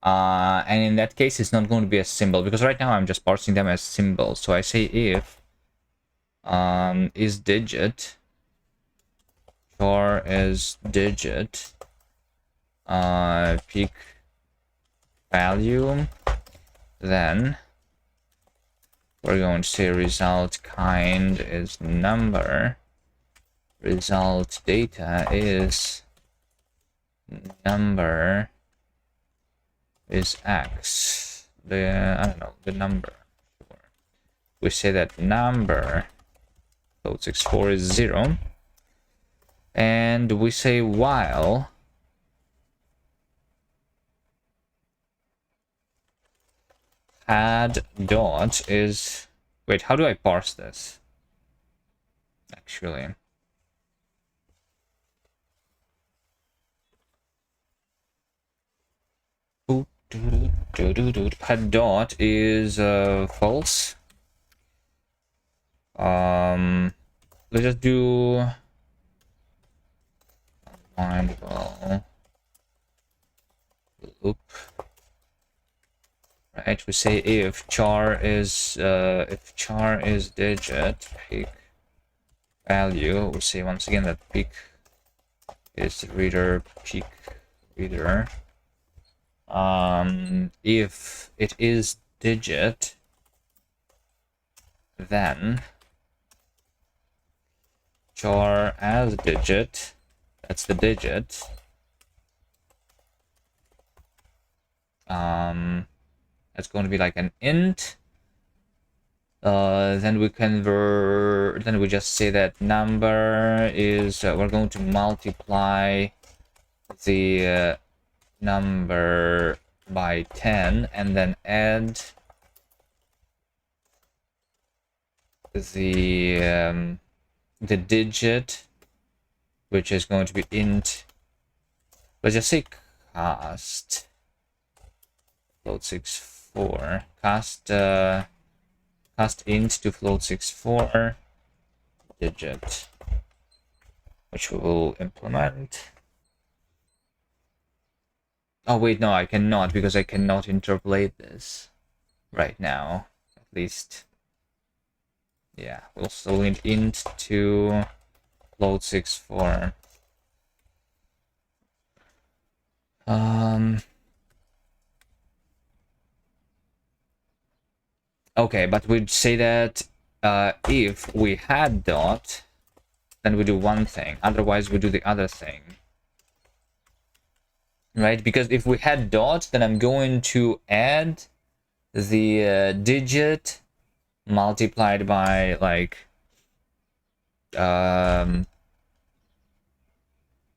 and in that case it's not going to be a symbol, because right now I'm just parsing them as symbols. So I say if is digit char is digit peak value, then we're going to say result kind is number, result data is number is x, the I don't know, the number. We say that number float 64 is 0, and we say while add dot is, wait, how do I parse this actually? Add dot is false. Let's just do find well loop. Right, we say if char is digit peak value, we say once again that peak is reader peak reader. If it is digit, then char as digit, that's the digit, that's going to be like an int. Then we convert, then we just say that number is we're going to multiply the number by 10 and then add the digit, which is going to be int, let's just say cast float 64, cast int to float 64 digit, which we will implement. Oh wait, no, I cannot, because I cannot interpolate this right now. least. Yeah, we'll still need int to float 64. Okay, but we'd say that if we had dot, then we do one thing. Otherwise, we do the other thing. Right? Because if we had dot, then I'm going to add the digit multiplied by like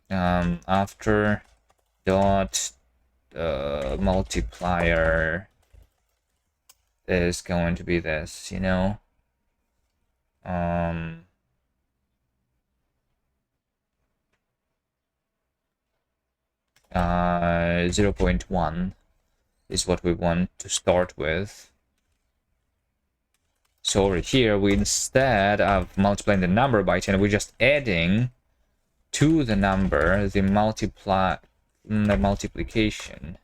after dot multiplier is going to be this, you know. 0.1 is what we want to start with. So over here, we instead of multiplying the number by 10, we're just adding to the number the multiplication.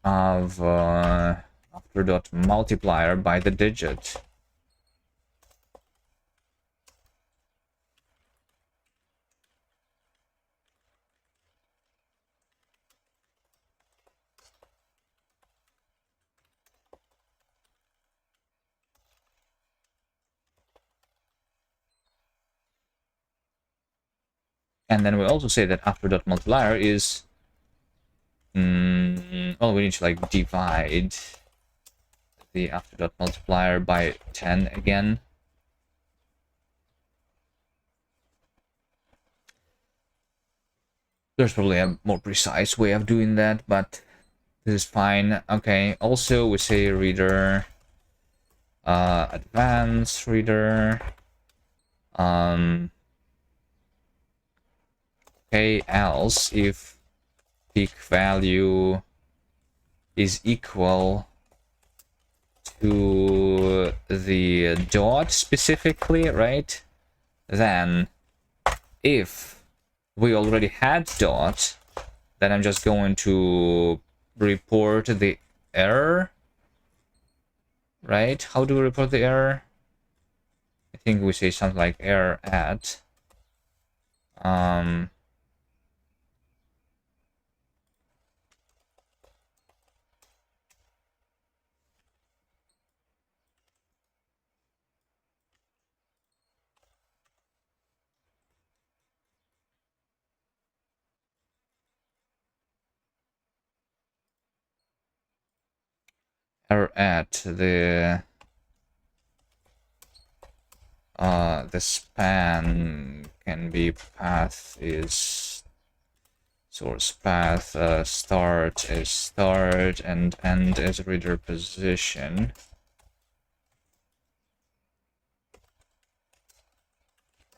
Of after dot multiplier by the digit. And then we also say that after dot multiplier is oh, we need to like divide the after dot multiplier by 10 again. There's probably a more precise way of doing that, but this is fine. Okay, also we say reader advanced reader okay, else if peak value is equal to the dot specifically, right? Then if we already had dot, then I'm just going to report the error, right? How do we report the error? I think we say something like error at error at the span can be path is source path, start is start, and end is reader position.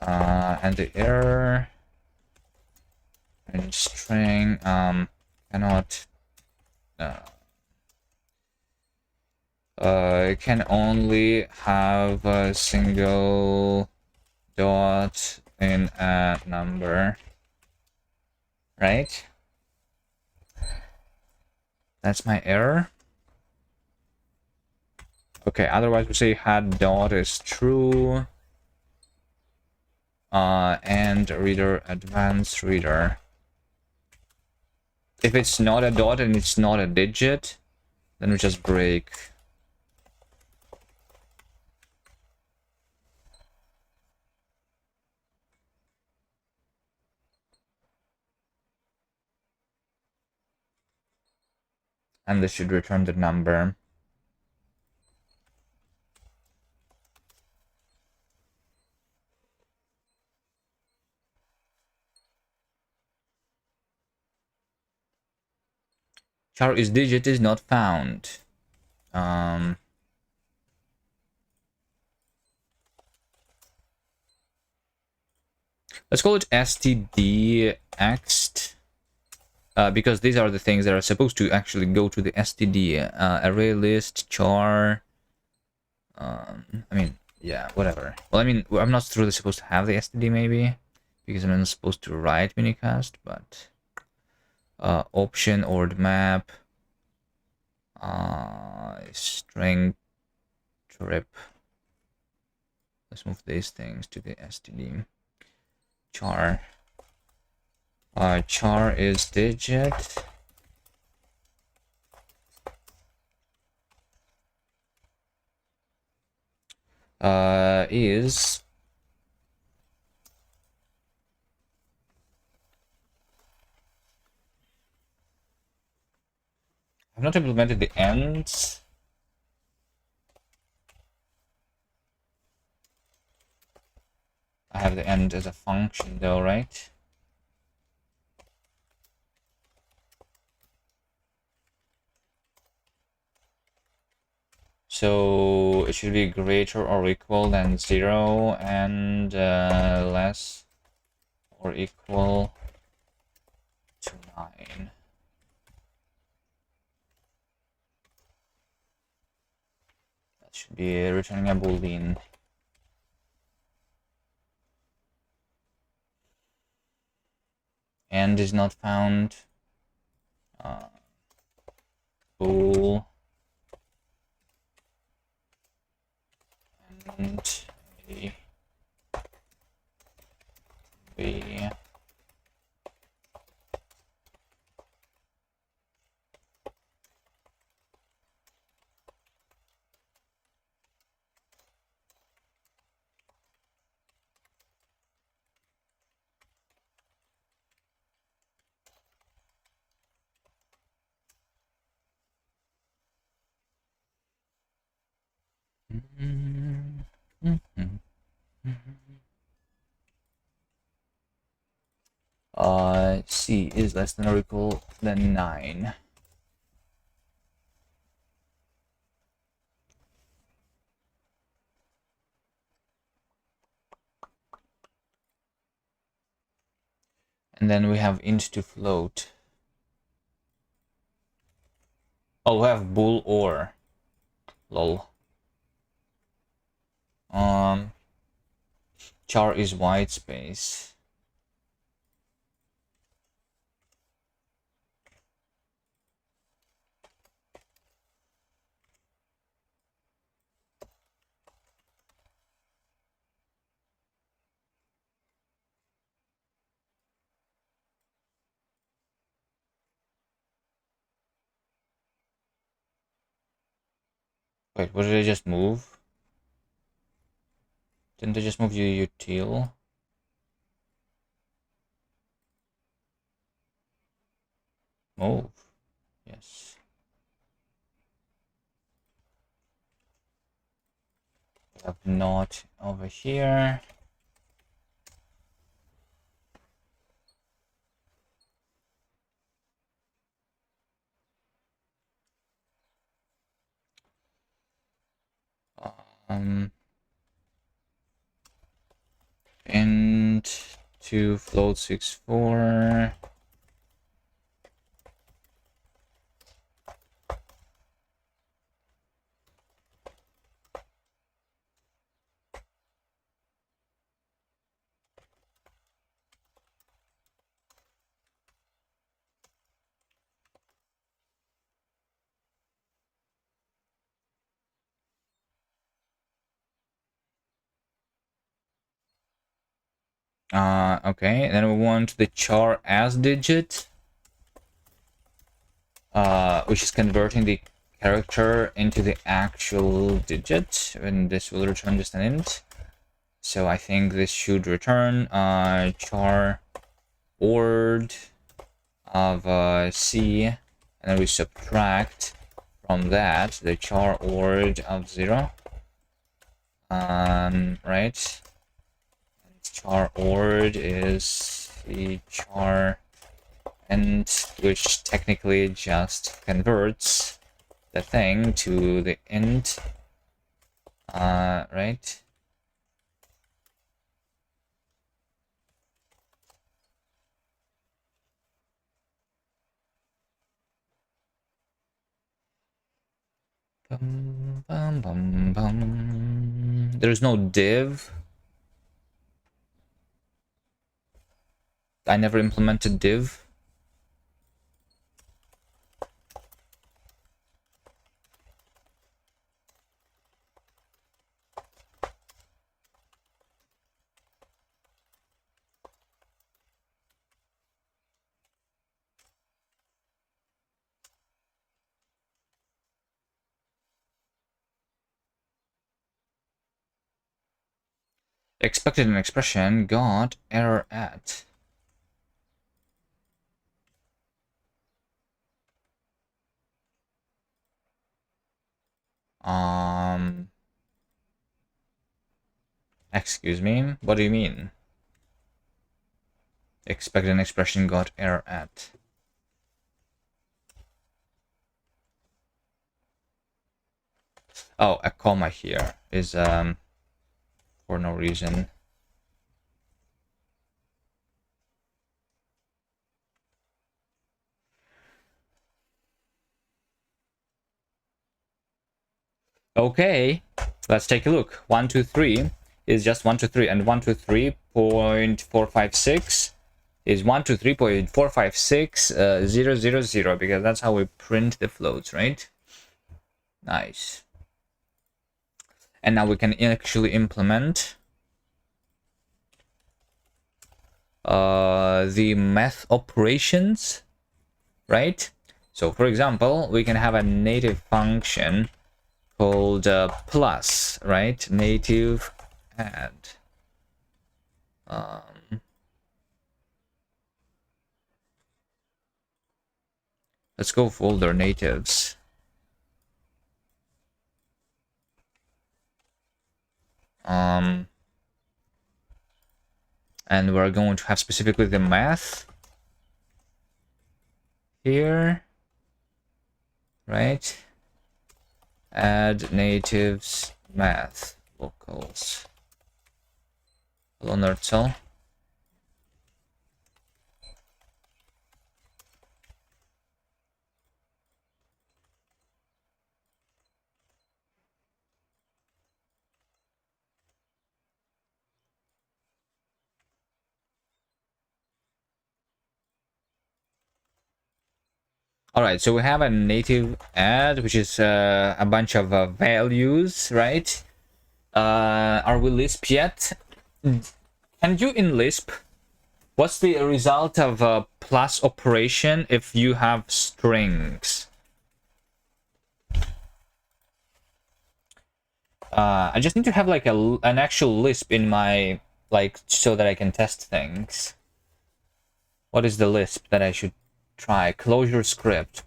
And the error in string cannot can only have a single dot in a number, right? That's my error. Okay, otherwise we say had dot is true. And reader advanced reader. If it's not a dot and it's not a digit, then we just break. And this should return the number. Char is digit is not found. Let's call it stdxt. Because these are the things that are supposed to actually go to the std array list char. I mean, yeah, whatever. Well, I mean, I'm not really supposed to have the STD maybe, because I'm not supposed to write minicast, but option or the map, string trip. Let's move these things to the STD. Char. Char is digit. Is I've not implemented the ends. I have the end as a function though, right? So it should be greater or equal than 0 and less or equal to 9. That should be returning a boolean. And is not found. Bool and a b. C is less than or equal than 9. And then we have int to float. Oh, we have bool or. Lol. Char is white space. Wait, what did I just move? Didn't I just move your util? Move. Yes. We have not over here. Int to float 64. Okay, and then we want the char as digit, which is converting the character into the actual digit, and this will return just an int. So I think this should return char ord of C, and then we subtract from that the char ord of 0. Right? Char ord is the char int, which technically just converts the thing to the int, right? Bum, bum, bum, bum. There's no div. I never implemented div. Expected an expression got error at. Excuse me, what do you mean? Expected an expression got error at. Oh, a comma here is for no reason. Okay, let's take a look. 123 is just 123, and 123.456 is 123.456 because that's how we print the floats, right? Nice. And now we can actually implement the math operations, right? So for example, we can have a native function called plus, right? Native add. Let's go folder natives. And we're going to have specifically the math here, right? Add natives math locals. Hello, Nerdcell. All right, so we have a native add, which is a bunch of values, right? Are we Lisp yet? Can you in Lisp? What's the result of a plus operation if you have strings? I just need to have like an actual Lisp in my, like, so that I can test things. What is the Lisp that I should try? Closure script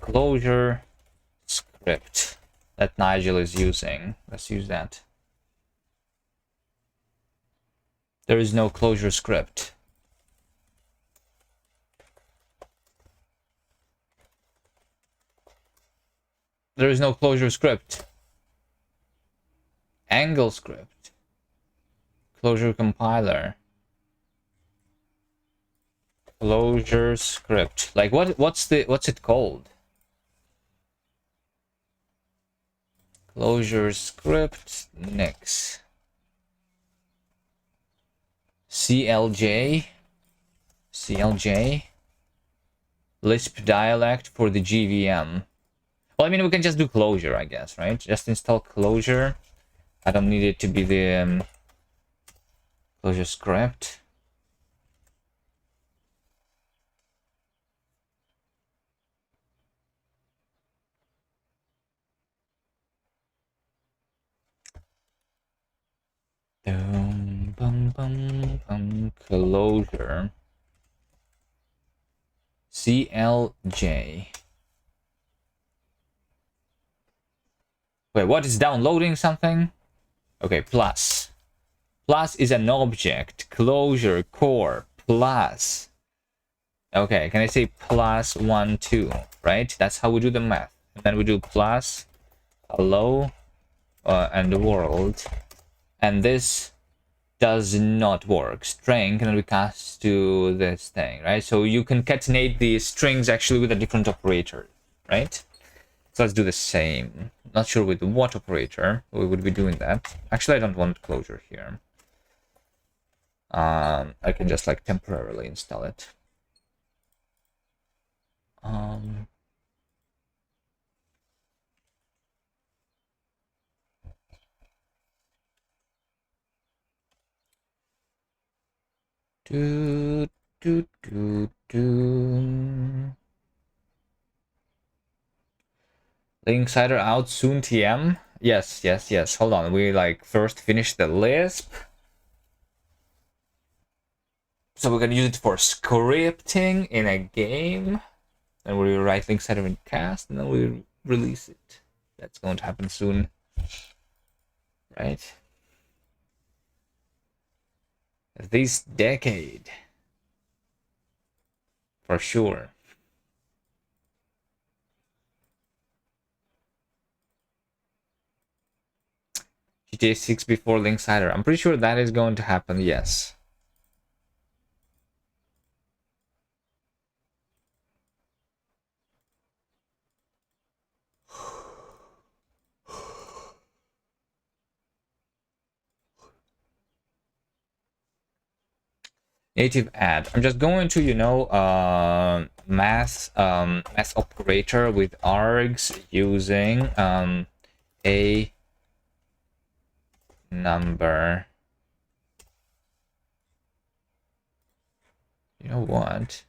that Nigel is using. Let's use that. There is no closure script. There is no closure script. Angle script. Closure compiler. Closure script. Like what's it called? Closure script Nix. CLJ. Lisp dialect for the GVM. Well, I mean, we can just do closure, I guess, right? Just install closure. I don't need it to be the closure script. Closure. CLJ. Wait, what is downloading something? Okay, plus. Plus is an object. Closure core plus. Okay, can I say plus 1, 2, right? That's how we do the math. And then we do plus, hello, and the world. And this does not work. String cannot be cast to this thing, right? So you concatenate the strings actually with a different operator, right? So let's do the same. Not sure with what operator we would be doing that. Actually, I don't want closure here. I can just like temporarily install it. Do do do do. Linksider out soon, TM. Yes, yes, yes. Hold on. We like first finish the Lisp. So we're gonna use it for scripting in a game. Then we write Linksider in cast, and then we release it. That's going to happen soon. Right? This decade. For sure. GTA 6 before Linksider. I'm pretty sure that is going to happen, yes. Native add. I'm just going to, you know, math operator with args using a number. You know what?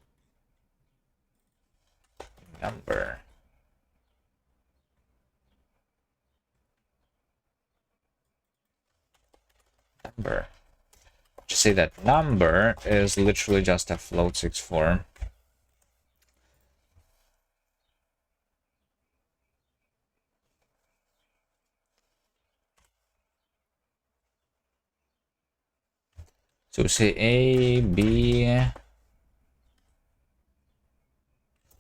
Number. Just say that number is literally just a float 6 form. So say A, B.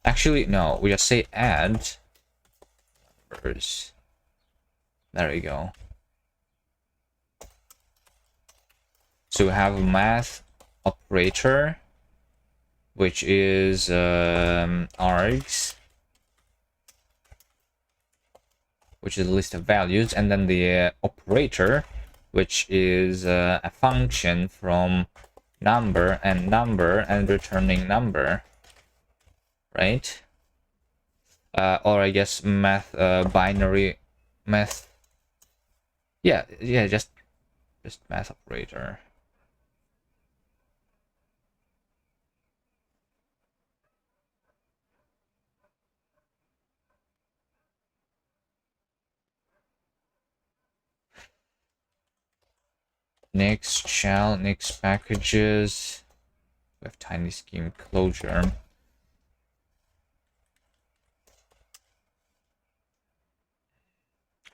Actually, no, we just say add numbers. There you go. So we have a math operator, which is args, which is a list of values, and then the operator, which is a function from number and returning number, right? Or I guess math binary math. Yeah, just math operator. Next shell, next packages. We have tiny scheme closure.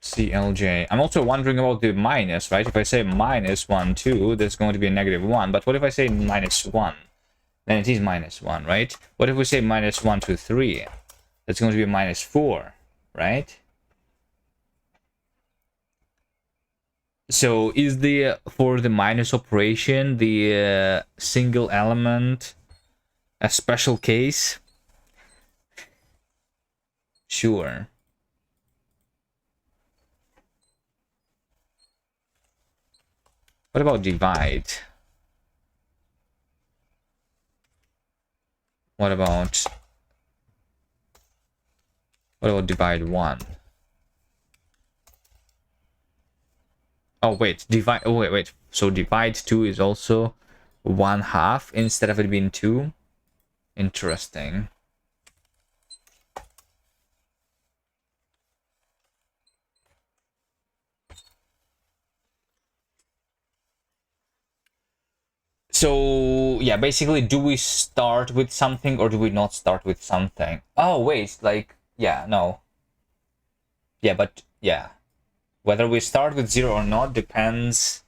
CLJ. I'm also wondering about the minus, right? If I say minus 1, 2, there's going to be a negative 1. But what if I say minus 1? Then it is minus 1, right? What if we say minus 1, 2, 3? That's going to be minus 4, right? So is the for the minus operation the single element a special case? Sure. What about divide? What about divide 1? Oh wait, divide. Oh wait. So divide 2 is also 1/2 instead of it being 2. Interesting. So yeah, basically, do we start with something or do we not start with something? Oh wait, like yeah, no. Yeah, but yeah, whether we start with 0 or not depends.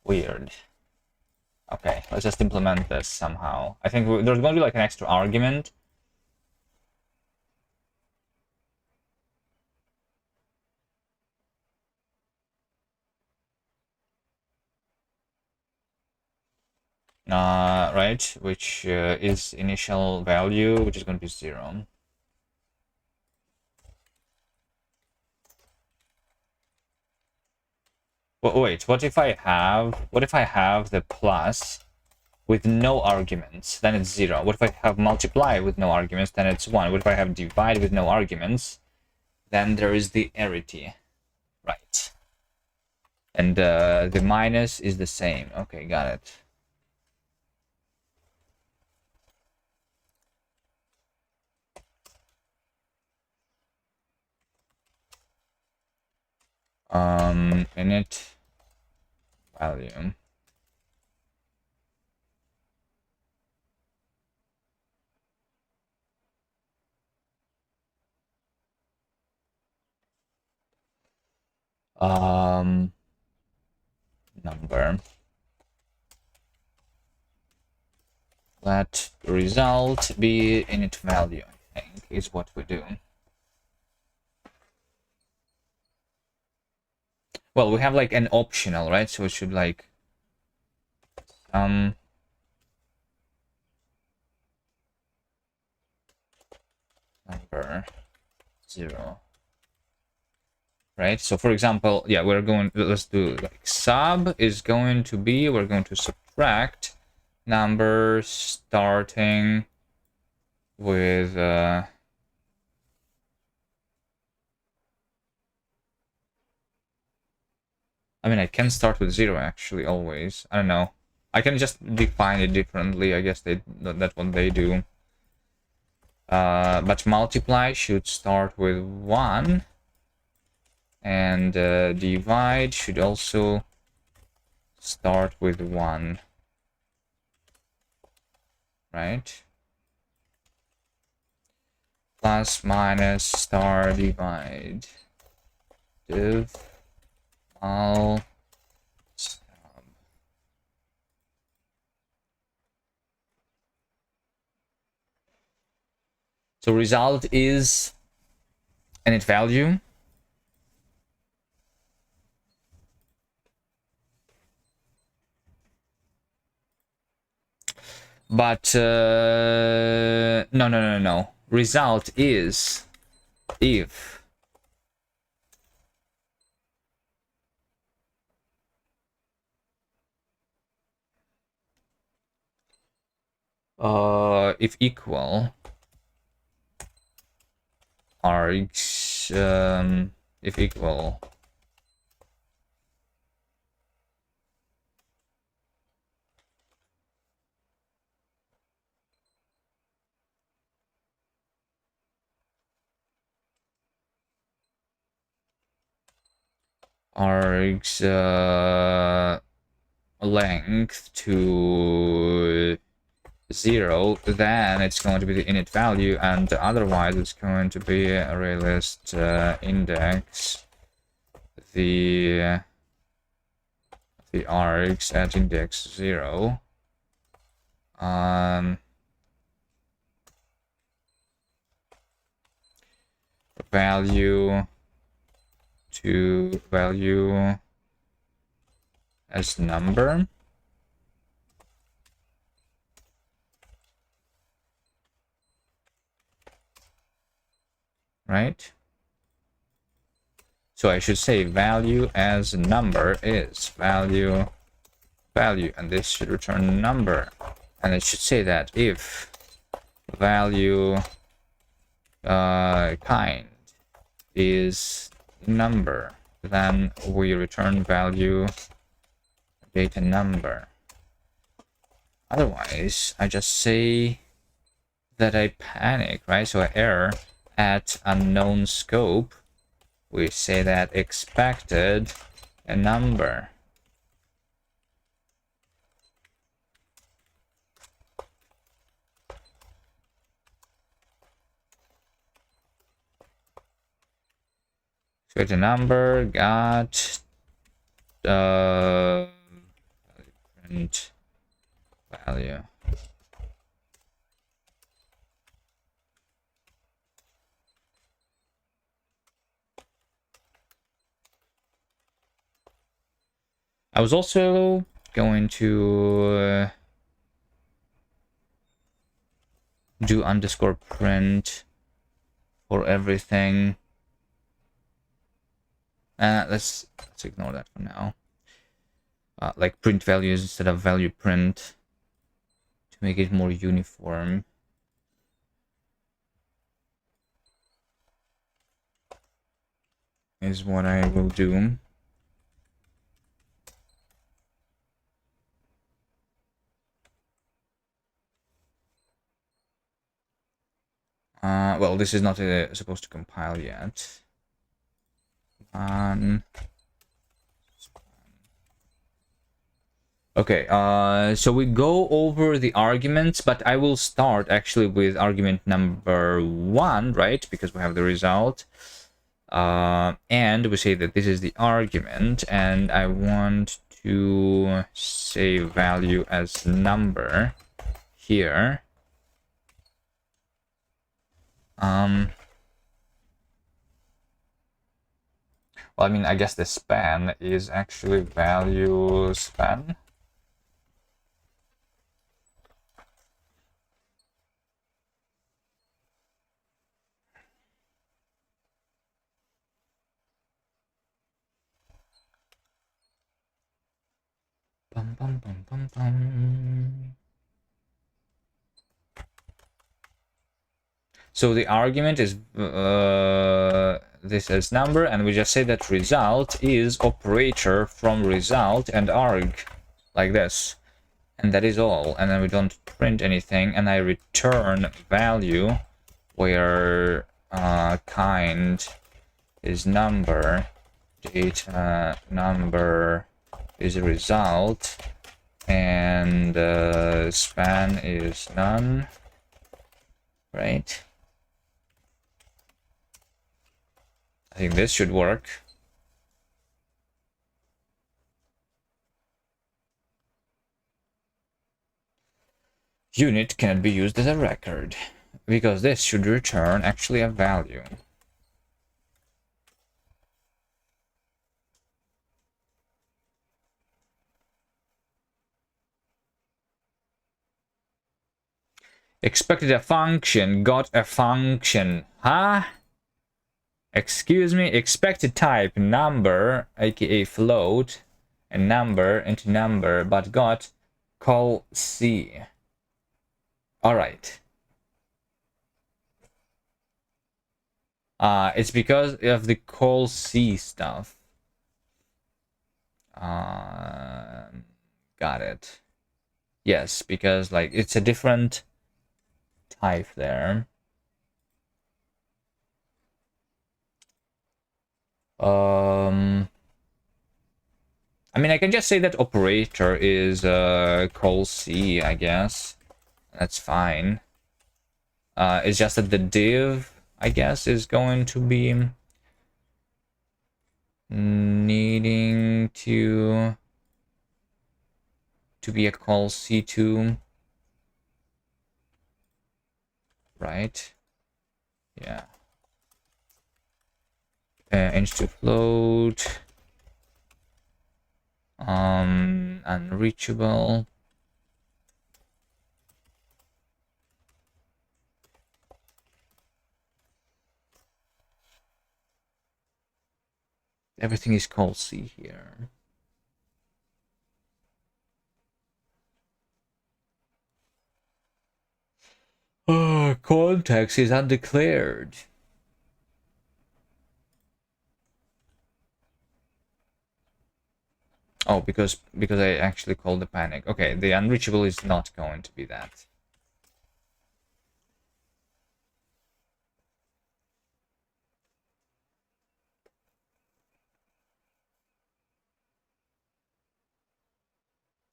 Weird. Okay, let's just implement this somehow. I think there's going to be like an extra argument. right, which is initial value, which is going to be 0. Well, wait, what if I have the plus with no arguments? Then it's 0. What if I have multiply with no arguments? Then it's 1. What if I have divide with no arguments? Then there is the arity, right? And the minus is the same. Okay, got it. Init value. Number. Let result be init value, I think, is what we do. Well, we have like an optional, right? So it should like number 0. Right? So for example, yeah, let's do like sub is going to be, we're going to subtract numbers starting with I mean, I can start with 0 actually, always. I don't know. I can just define it differently. I guess that's what they do. But multiply should start with 1. And divide should also start with 1. Right? Plus, minus, star, divide. Div. All sub. So result is init value. But no. Result is if equal args if equal args length to 0, then it's going to be the init value, and otherwise it's going to be ArrayList index the args at index 0. Value to value as number. Right? So I should say value as number is value, and this should return number. And it should say that if value kind is number, then we return value data number. Otherwise, I just say that I panic, right? So error at unknown scope, we say that expected a number. Expected number got print value. I was also going to do underscore print for everything. Let's ignore that for now. Like print values instead of value print to make it more uniform. Is what I will do. Well, this is not supposed to compile yet. Okay, so we go over the arguments, but I will start actually with argument number 1, right? Because we have the result. And we say that this is the argument, and I want to say value as number here. Well, I mean, I guess the span is actually value span. Bum, bum, bum, bum, bum. So the argument is this as number, and we just say that result is operator from result and arg, like this, and that is all. And then we don't print anything, and I return value where kind is number, data number is a result, and span is none, right? I think this should work. Unit cannot be used as a record, because this should return actually a value. Expected a function, got a function. Huh? Excuse me, expected type number, aka float, and number into number, but got call C. Alright. It's because of the call C stuff. Got it. Yes, because like it's a different type there. I mean, I can just say that operator is call C, I guess. That's fine. It's just that the div, I guess, is going to be needing to be a call C2, right? Yeah. Int to float. Unreachable. Everything is called C here. Oh, context is undeclared. Oh, because I actually called the panic. Okay, the unreachable is not going to be that.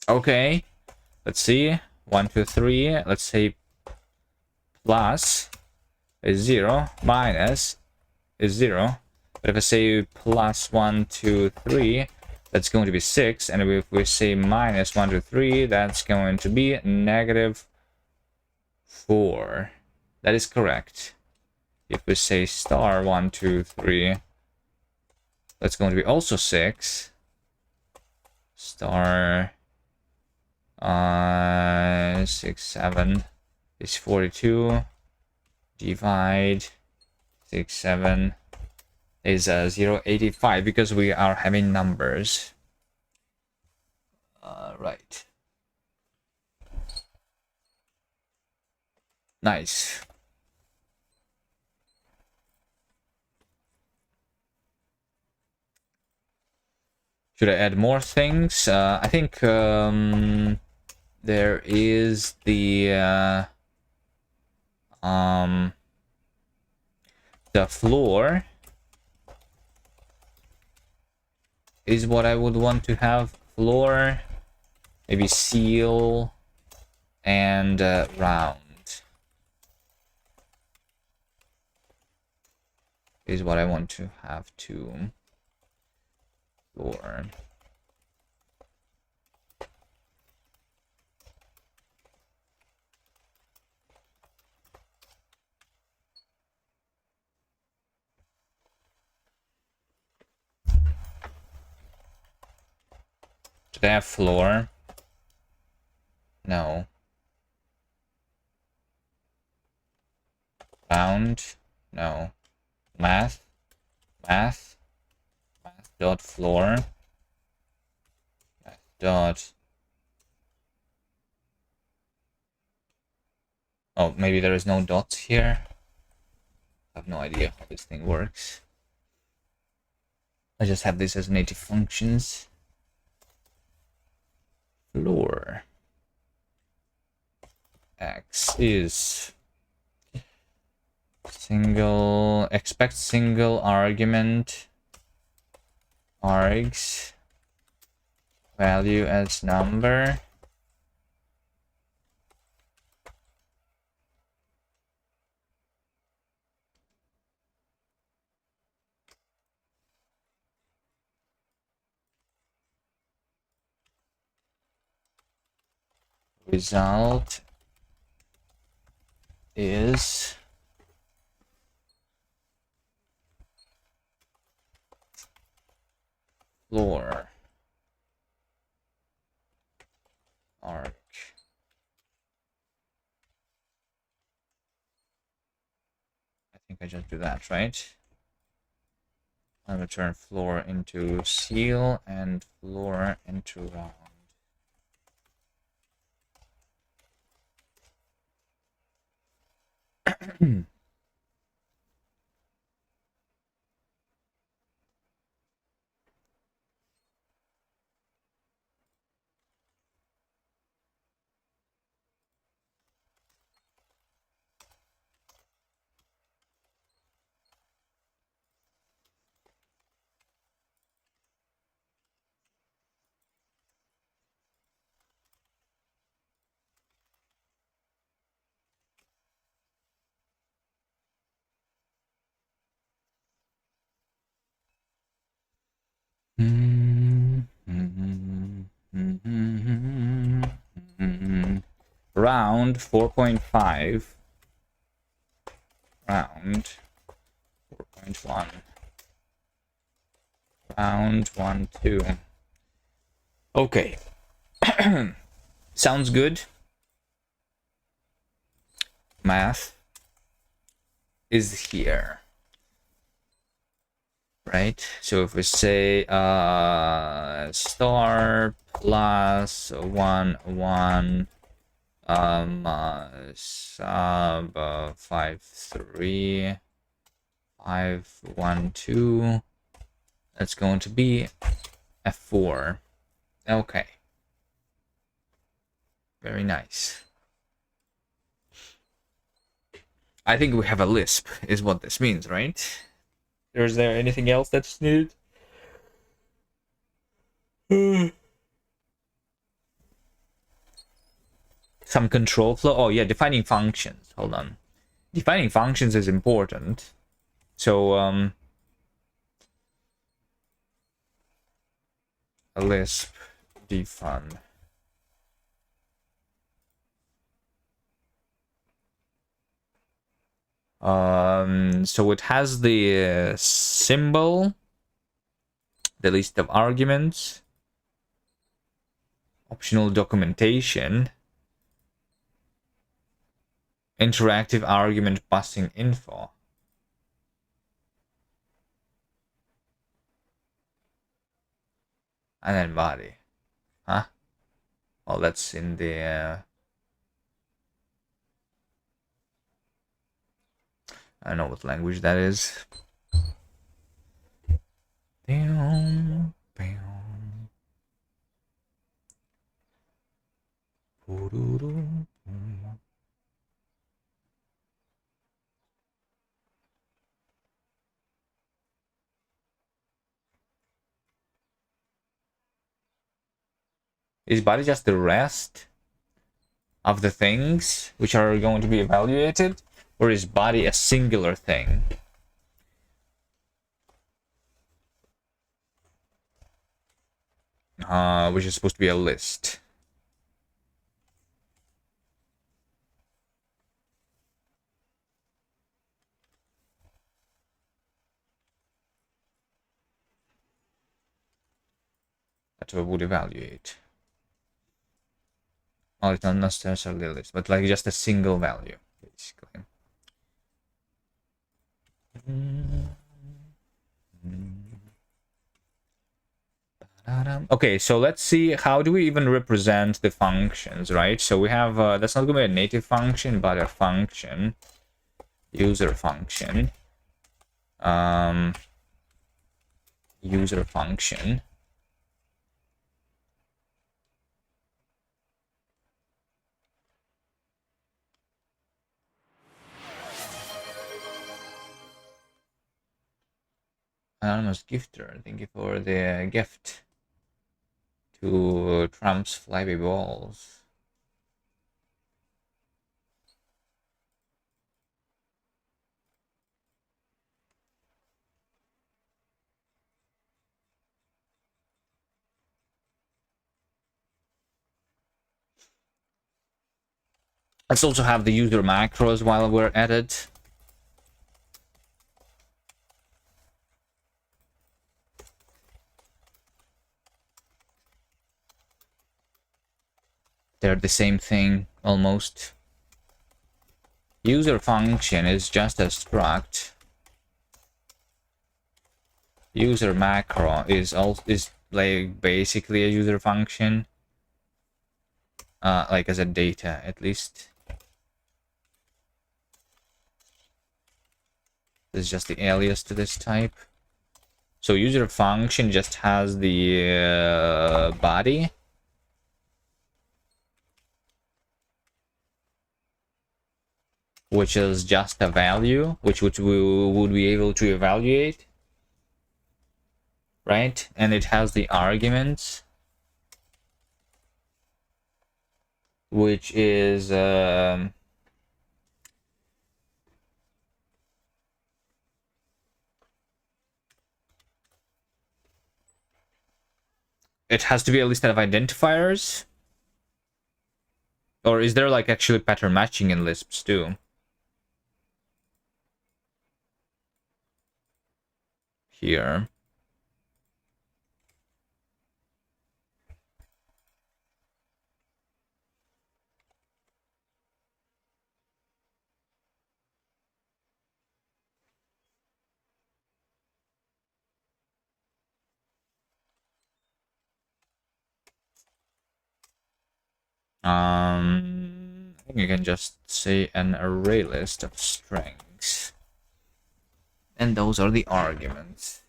Okay, let's see. 1, 2, 3. Let's say plus is 0, minus is 0. But if I say plus 1, 2, 3, that's going to be 6. And if we say minus 1, 2, 3, that's going to be negative 4. That is correct. If we say star 1, 2, 3, that's going to be also 6. Star 6, 7. is 42. Divide 6, 7 is 0.85 because we are having numbers. Right. Nice. Should I add more things? I think there is the floor is what I would want to have. Floor, maybe seal, and round is what I want to have to floor. Did I have floor? No. Round? No. Math dot floor. Math dot. Oh, maybe there is no dots here. I have no idea how this thing works. I just have this as native functions. Floor x is expect single argument args value as number. Result is floor arg. I think I just do that, right? I'll return floor into seal and floor into round. Round 4.5. Round 4.1. Round 1, 2. Okay. Sounds good. Math is here. Right? So if we say star plus 1, 1 sub 5, 3 5, 1, 2, that's going to be F4. Okay. Very nice. I think we have a Lisp, is what this means, right? Or is there anything else that's needed? Some control flow. Oh, yeah, defining functions. Hold on. Defining functions is important. So, a Lisp defun. So it has the symbol, the list of arguments, optional documentation, Interactive argument passing info. And then body. Huh? Well, that's in the... I don't know what language that is. Is body just the rest of the things which are going to be evaluated? Or is body a singular thing? Which is supposed to be a list. That we would evaluate. Well, it's not necessarily a list, but like just a single value, basically. Okay, so let's see, how do we even represent the functions, right? So we have, that's not going to be a native function, but a function, user function, user function. Anonymous gifter, thank you for the gift to Trump's flyby balls. Let's also have the user macros while we're at it. They're the same thing, almost. User function is just a struct. User macro is like basically a user function. Like as a data, at least. This is just the alias to this type. So user function just has the body. Which is just a value, which we would be able to evaluate. Right? And it has the arguments. Which is... it has to be a list of identifiers. Or is there like actually pattern matching in Lisps too? Here. I think you can just say an array list of strings. And those are the arguments.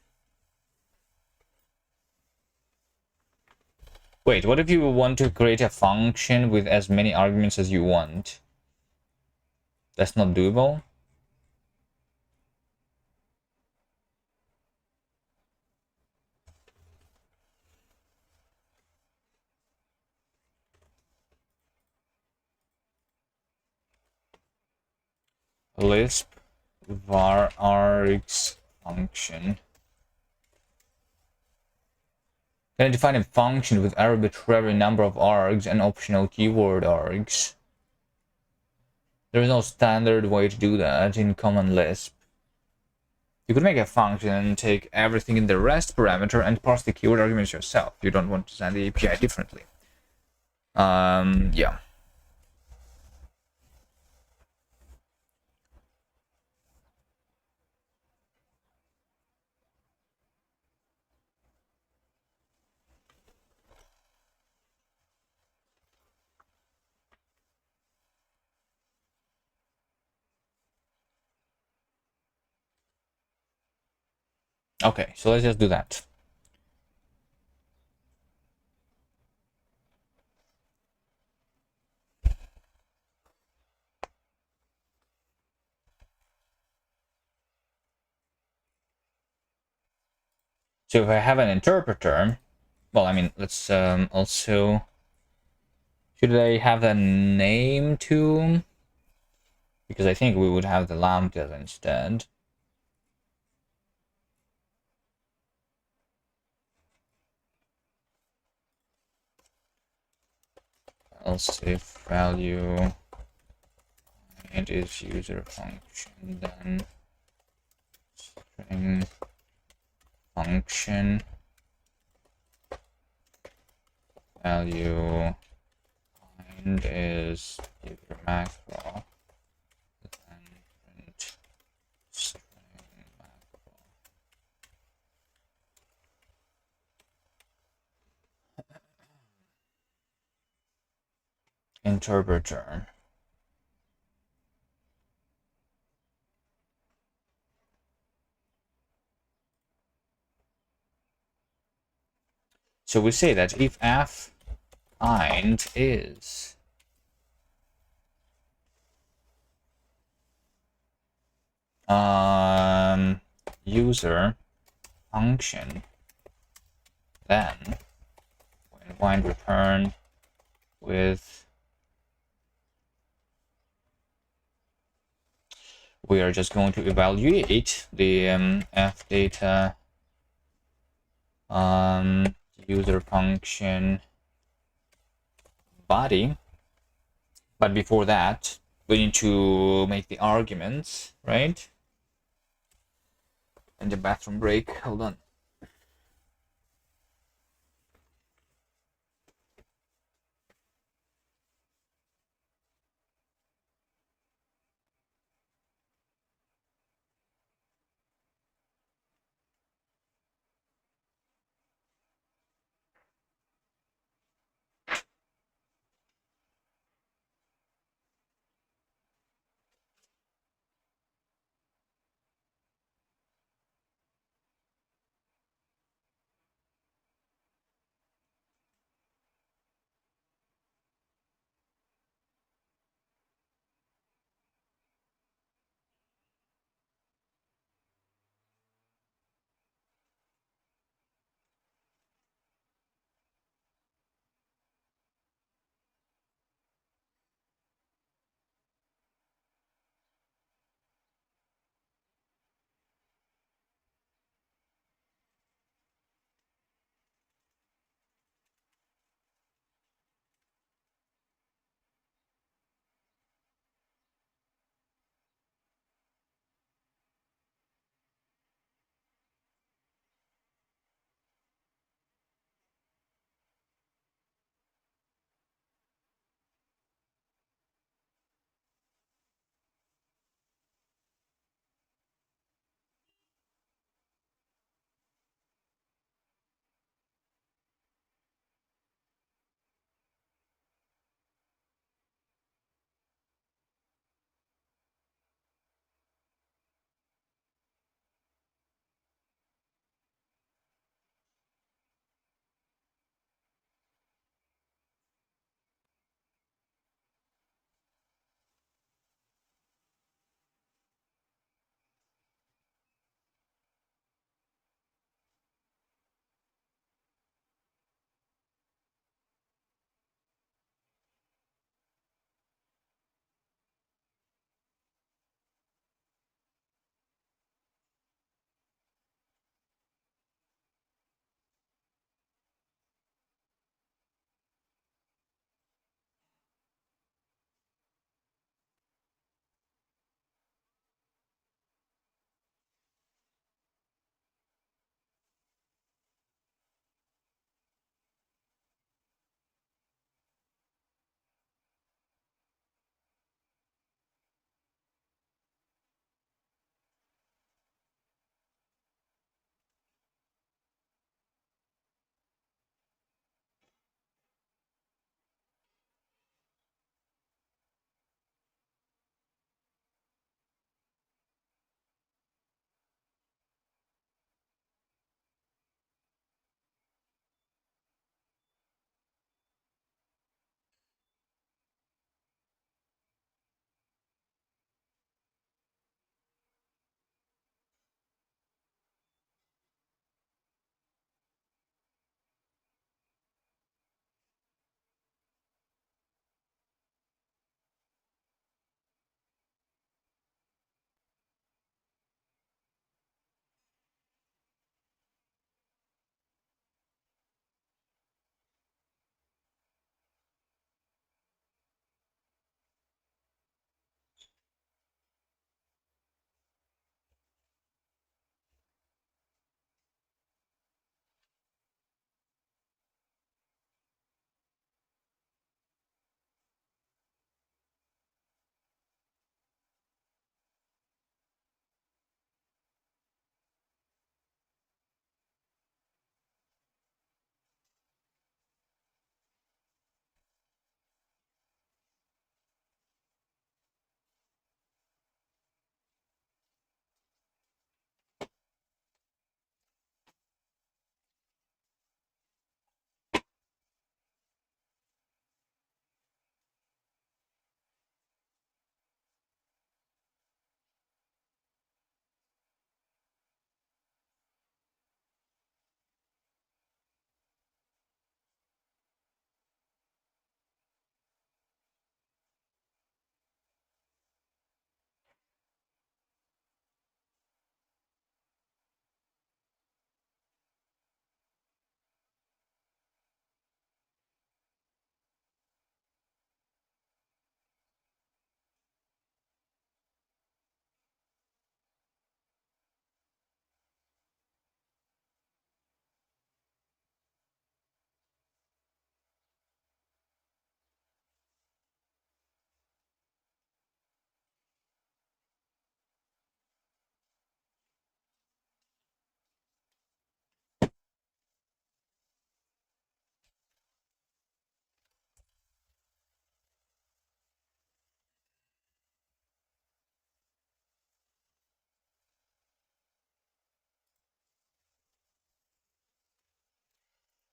Wait, what if you want to create a function with as many arguments as you want? That's not doable? Lisp var args function. Can I define a function with arbitrary number of args and optional keyword args? There is no standard way to do that in common Lisp. You could make a function and take everything in the rest parameter and parse the keyword arguments yourself. You don't want to design the API differently. Yeah. Okay, so let's just do that. So if I have an interpreter, well, I mean, let's also, should I have a name too? Because I think we would have the lambdas instead. Else if value it is user function, then string function value find is user macro, then print string macro. Interpreter. So we say that if f find is user function, then when find return with, we are just going to evaluate the f data user function body. But before that, we need to make the arguments, right? And the bathroom break. Hold on.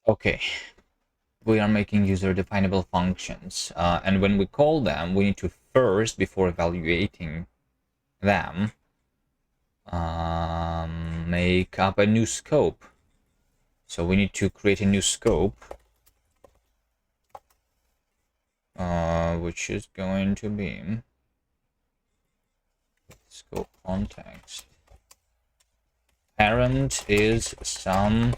Okay, we are making user definable functions, and when we call them, we need to first, before evaluating them, make up a new scope. So we need to create a new scope, which is going to be scope context. Parent is some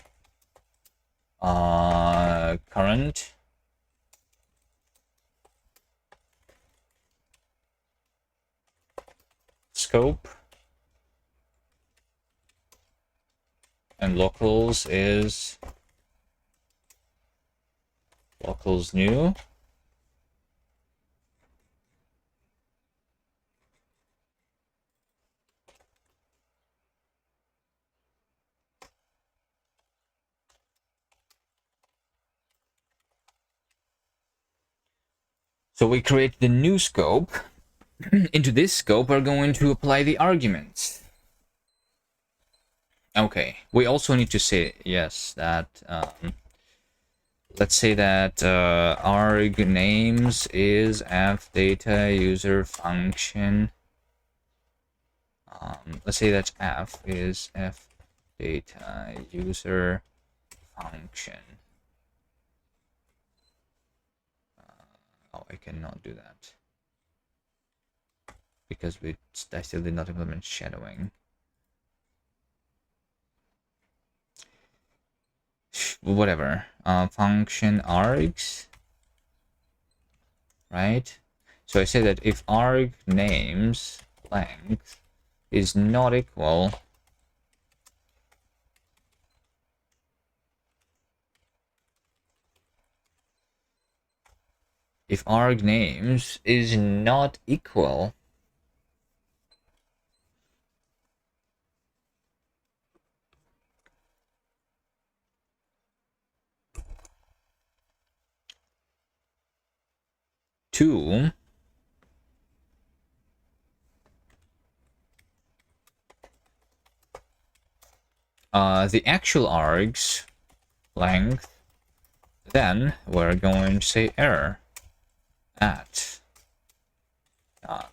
current scope, and locals is locals new. So we create the new scope. Into this scope, we're going to apply the arguments. Okay, we also need to say, yes, that, let's say that arg names is f data user function. Let's say that f is f data user function. Oh, I cannot do that because I still did not implement shadowing. Whatever. Function args, right? So I say that if arg names length is not equal if arg names is not equal to the actual args length, then we're going to say error at done.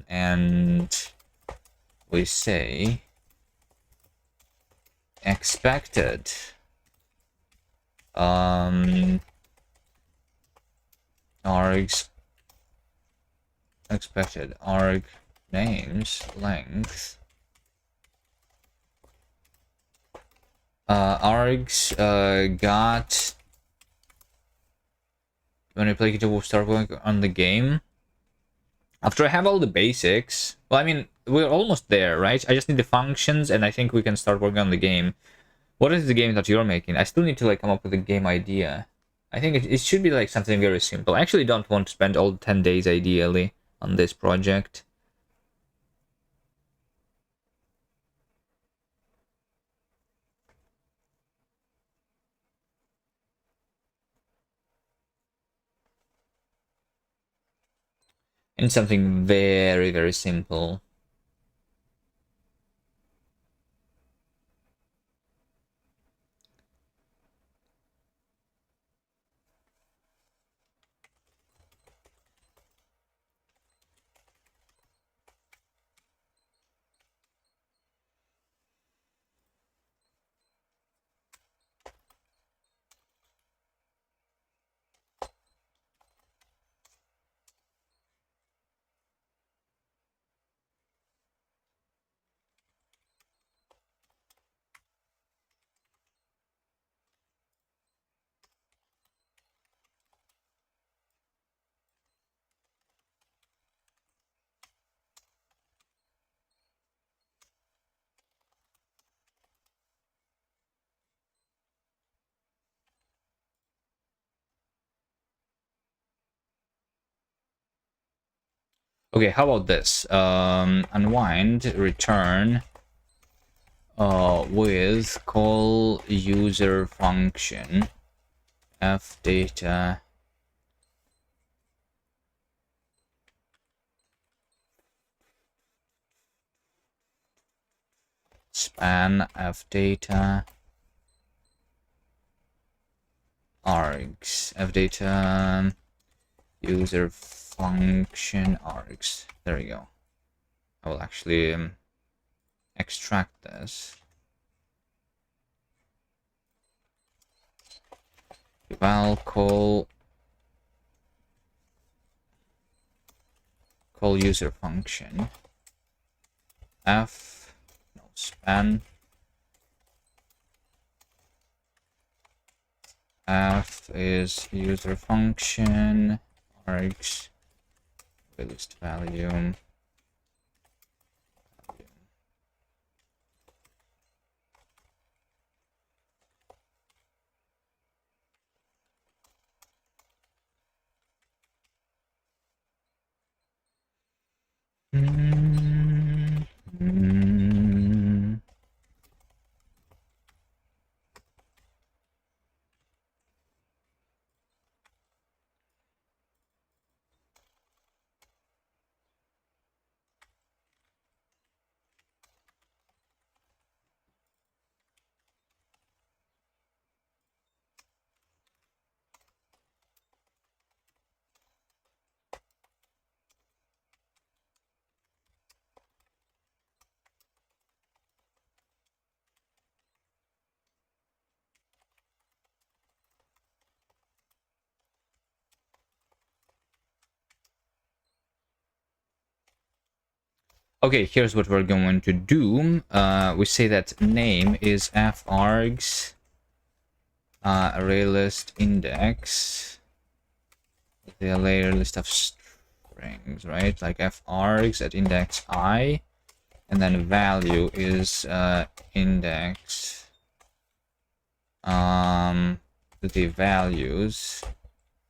And we say expected args expected arg names length args got when I play it will start working on the game. After I have all the basics, well, I mean, we're almost there, right? I just need the functions, and I think we can start working on the game. What is the game that you're making? I still need to, like, come up with a game idea. I think it should be, like, something very simple. I actually don't want to spend all 10 days, ideally, on this project. And something very, very simple. Okay, how about this? Unwind, return with call user function f data span f data args, f data user function args. There we go. I will actually extract this. Eval call user function f no span f is user function args list value. Okay, here's what we're going to do. We say that name is fargs array list index, the layer list of strings, right? Like fargs at index I, and then value is index the values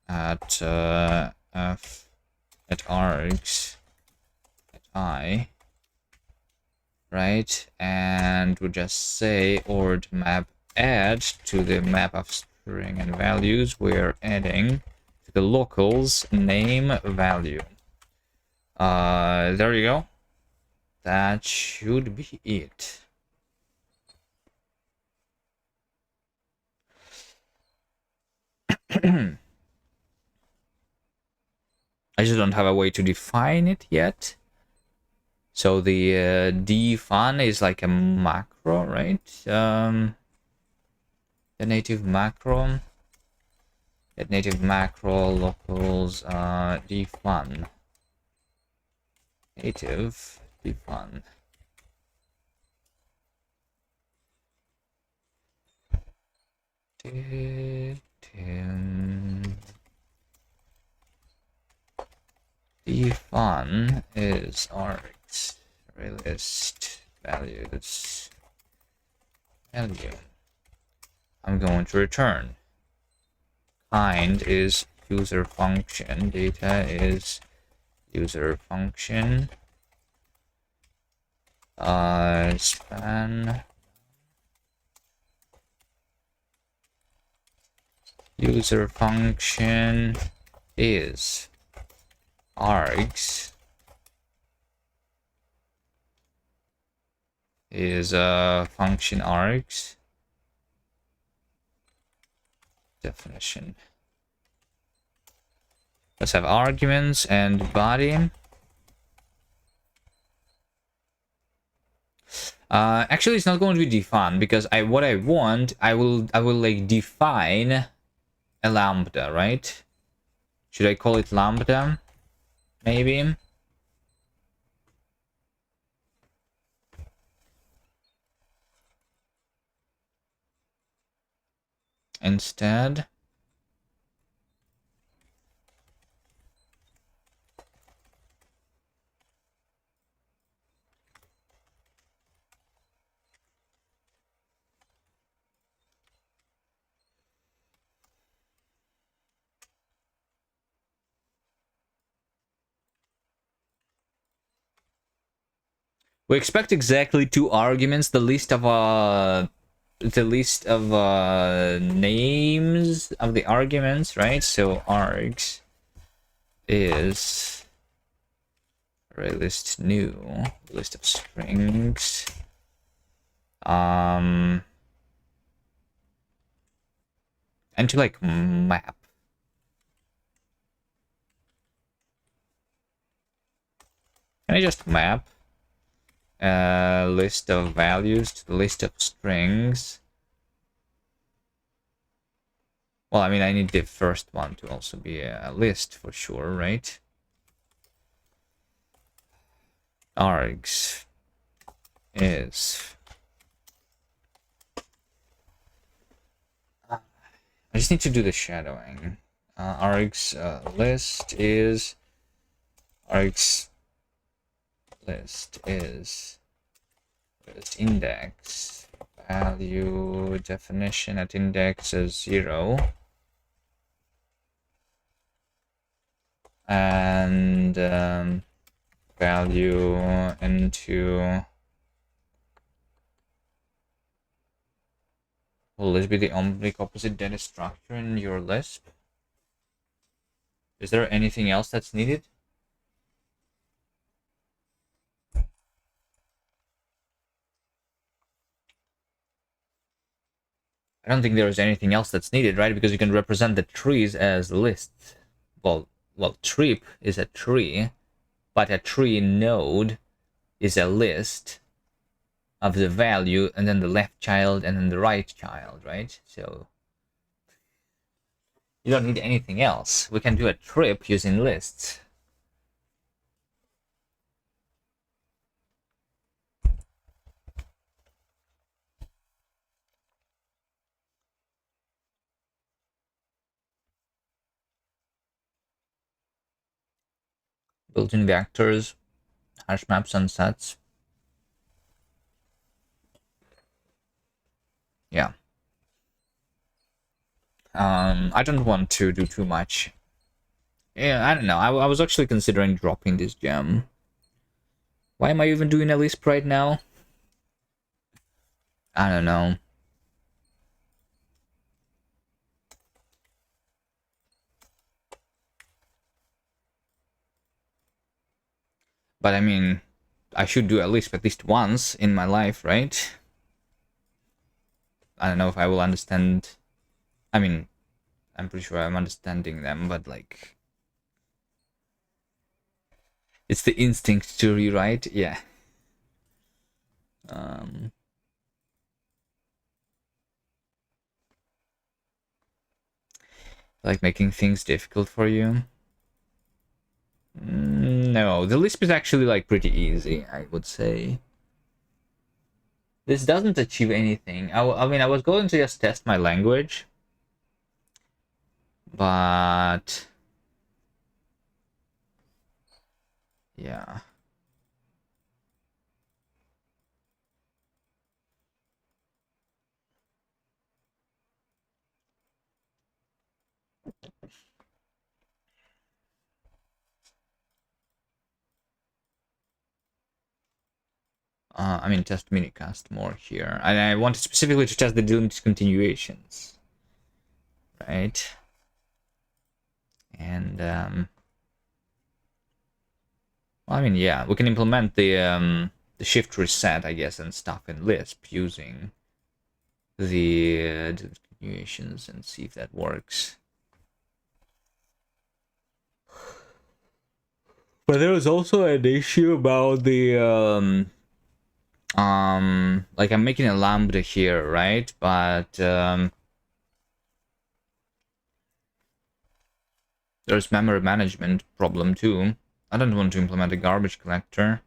at f at args at I. Right, and we just say ord map add to the map of string and values. We're adding to the locals name value. There you go. That should be it. I just don't have a way to define it yet. So the defun is like a macro, right? The native macro. At native macro locals defun. Native defun. Defun is args list values value. I'm going to return. Kind is user function. Data is user function. Span user function is args is function args definition. Let's have arguments and body. Actually, it's not going to be define because what I want, I will like define a lambda, right? Should I call it lambda? Maybe. Instead. We expect exactly 2 arguments, the list of names of the arguments, right? So args is array list new list of strings And to like map. Can I just map a list of values to the list of strings? Well, I mean, I need the first one to also be a list for sure, right? Args is... I just need to do the shadowing. Args list is... Args list is... List index. Value definition at index is 0. And value into... Will this be the oblique opposite data structure in your Lisp? Is there anything else that's needed? I don't think there is anything else that's needed, right? Because you can represent the trees as lists. Well, trip is a tree, but a tree node is a list of the value, and then the left child, and then the right child, right? So you don't need anything else. We can do a trip using lists. Built-in vectors, hash maps and sets. Yeah. I don't want to do too much. Yeah, I don't know. I was actually considering dropping this gem. Why am I even doing a Lisp right now? I don't know. But I mean, I should do a Lisp at least once in my life, right? I don't know if I will understand. I mean, I'm pretty sure I'm understanding them, but like... It's the instinct to rewrite, yeah. Like making things difficult for you. No, the Lisp is actually like pretty easy, I would say. This doesn't achieve anything. I mean, I was going to just test my language, but yeah. I mean, test minicast more here. And I wanted specifically to test the discontinuations. Right? And, well, I mean, yeah, we can implement the shift reset, I guess, and stuff in Lisp using the discontinuations and see if that works. But there was also an issue about the like I'm making a lambda here, right? But there's memory management problem too. I don't want to implement a garbage collector.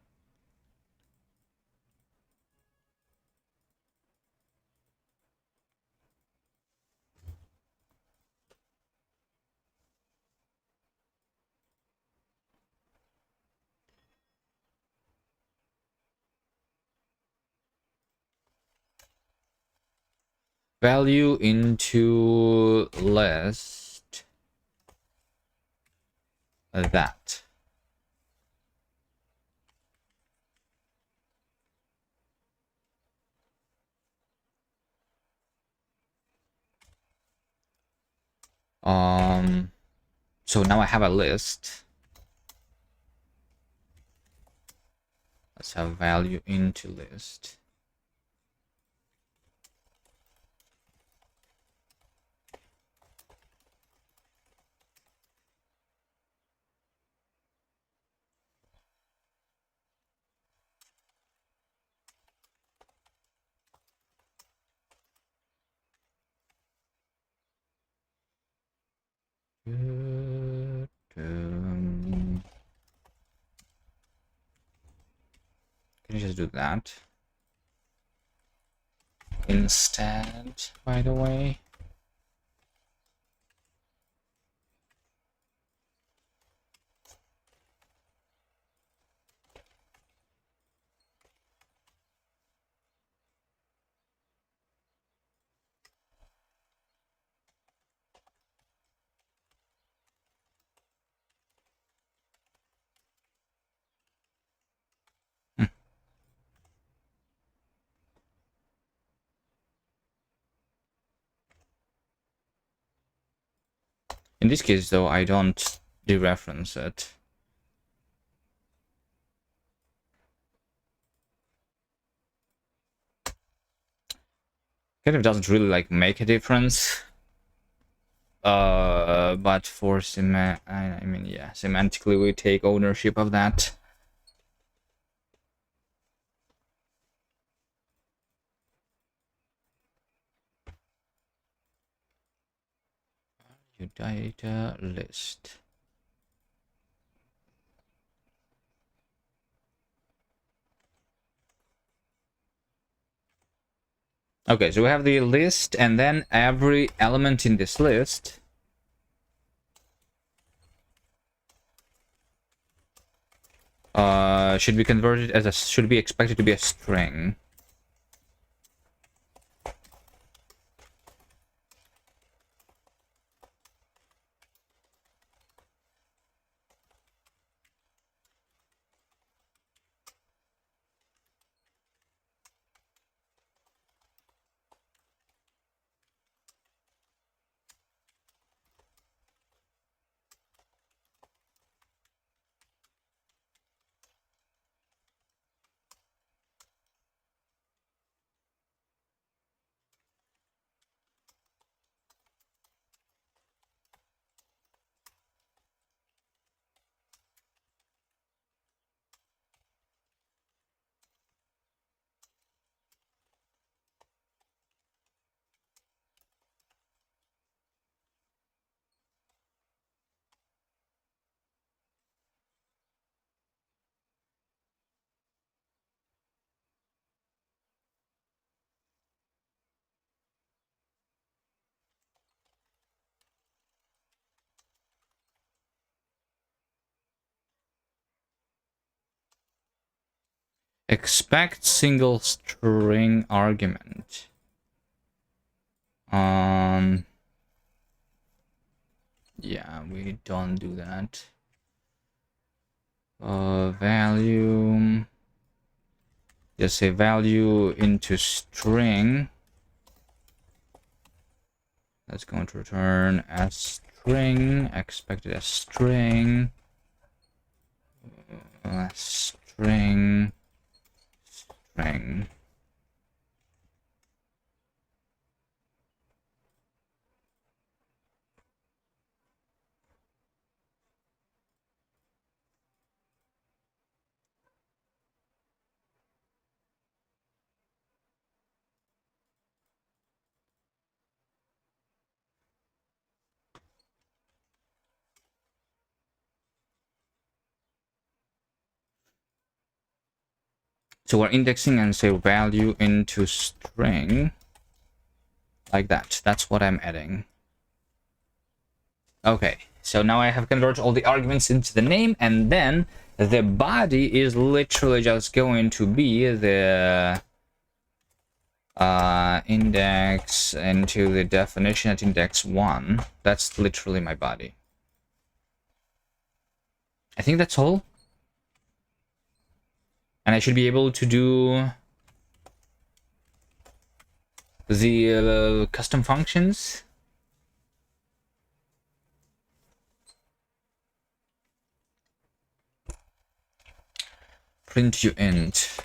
Value into list that. So now I have a list. Let's have value into list. Can you just do that instead, by the way? In this case, though, I don't dereference it. Kind of doesn't really like make a difference. But for semantically we take ownership of that. Your data list. Okay, so we have the list, and then every element in this list should be converted as should be expected to be a string. Expect single string argument. Yeah, we don't do that. Value. Just say value into string. That's going to return a string, expected as string, string. So we're indexing and say value into string, like that. That's what I'm adding. Okay, so now I have converted all the arguments into the name, and then the body is literally just going to be the index into the definition at index 1. That's literally my body. I think that's all. And I should be able to do the custom functions. Print uint.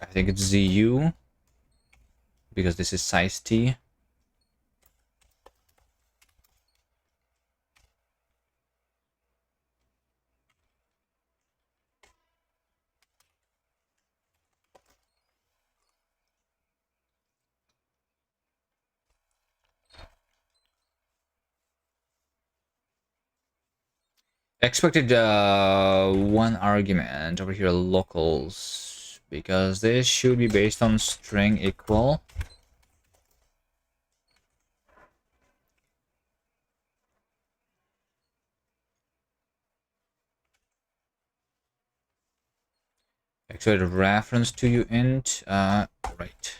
I think it's ZU because this is size T. Expected one argument over here, locals, because this should be based on string equal. Expected reference to you int, right.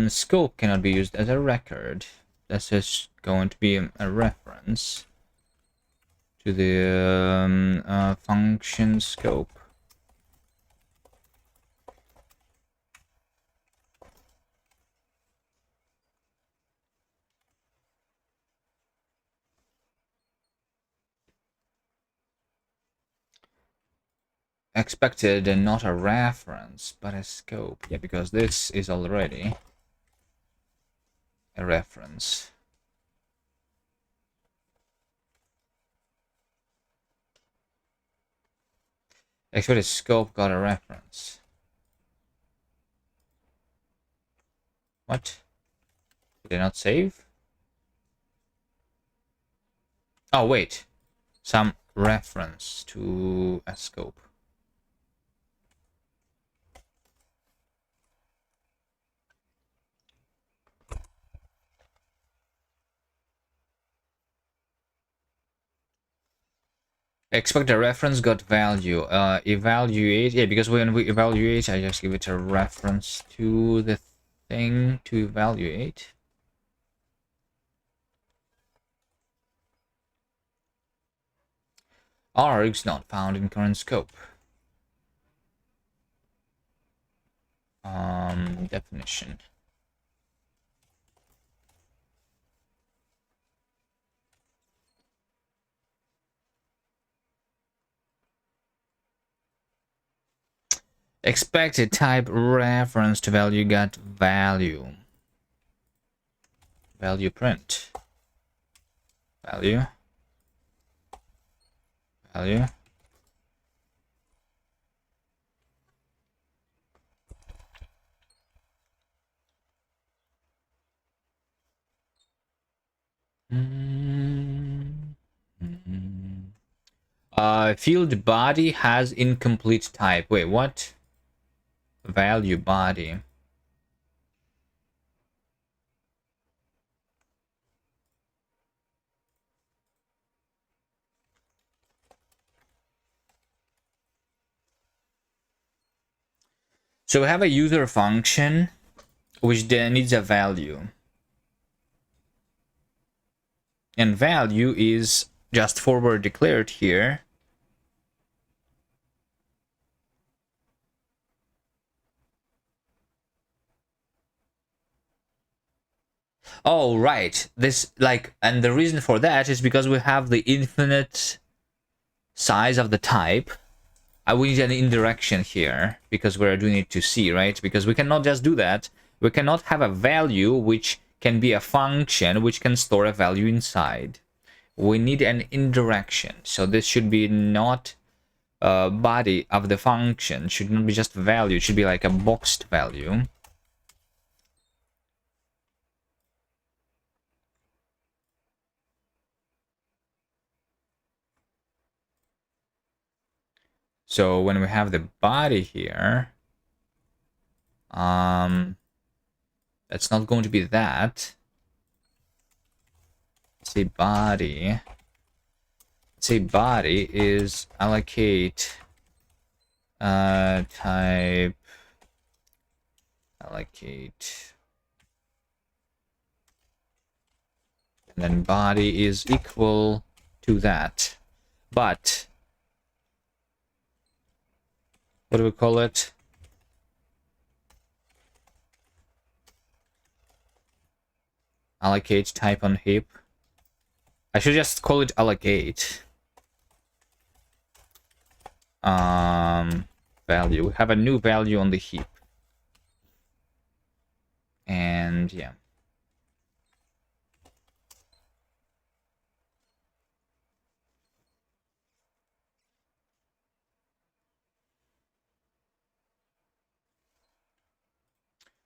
Scope cannot be used as a record. This is going to be a reference to the function scope. Expected and not a reference, but a scope. Yeah, because this is already a reference. Expected scope got a reference. What? Did I not save? Oh, wait. Some reference to a scope. Expect a reference got value. Evaluate. Yeah, because when we evaluate, I just give it a reference to the thing to evaluate. Args not found in current scope. Definition. Expected type reference to value got value. Value print. Value. Value. Field body has incomplete type. Wait, what? Value body. So we have a user function which then needs a value. And value is just forward declared here. Oh, right. This, like, and the reason for that is because we have the infinite size of the type. We need an indirection here because we're doing it to C, right? Because we cannot just do that. We cannot have a value which can be a function which can store a value inside. We need an indirection. So this should be not body of the function. Should not be just value. It should be like a boxed value. So when we have the body here, it's not going to be that. Say body. Say body is allocate type allocate, and then body is equal to that. But what do we call it? allocate type on heap. I should just call it allocate. Value. We have a new value on the heap. And yeah.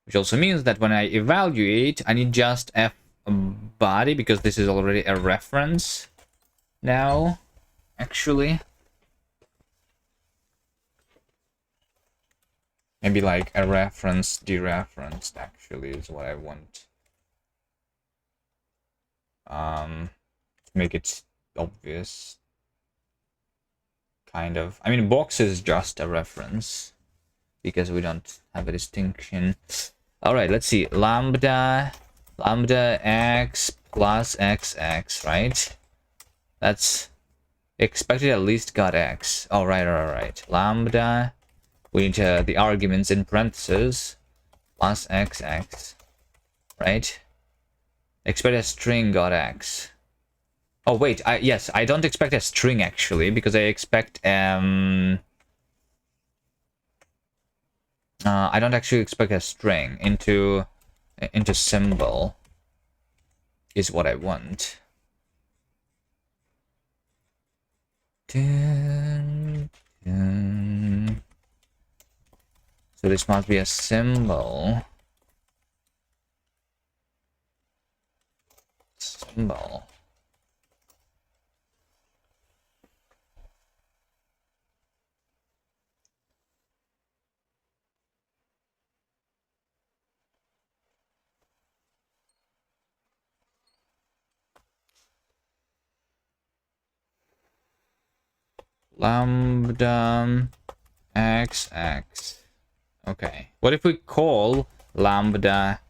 Which also means that when I evaluate, I need just f body, because this is already a reference now, actually. Maybe like a reference dereferenced actually is what I want. To make it obvious. Kind of. I mean, box is just a reference because we don't have a distinction. All right, let's see. Lambda x plus xx, right? That's expected at least got x. All right. Lambda. We need the arguments in parentheses plus xx, right? Expect a string got x. Oh wait, yes, I don't expect a string actually, because I expect I don't actually expect a string into symbol is what I want. Dun, dun. So this must be a symbol. Symbol. Lambda xx. Okay. What if we call lambda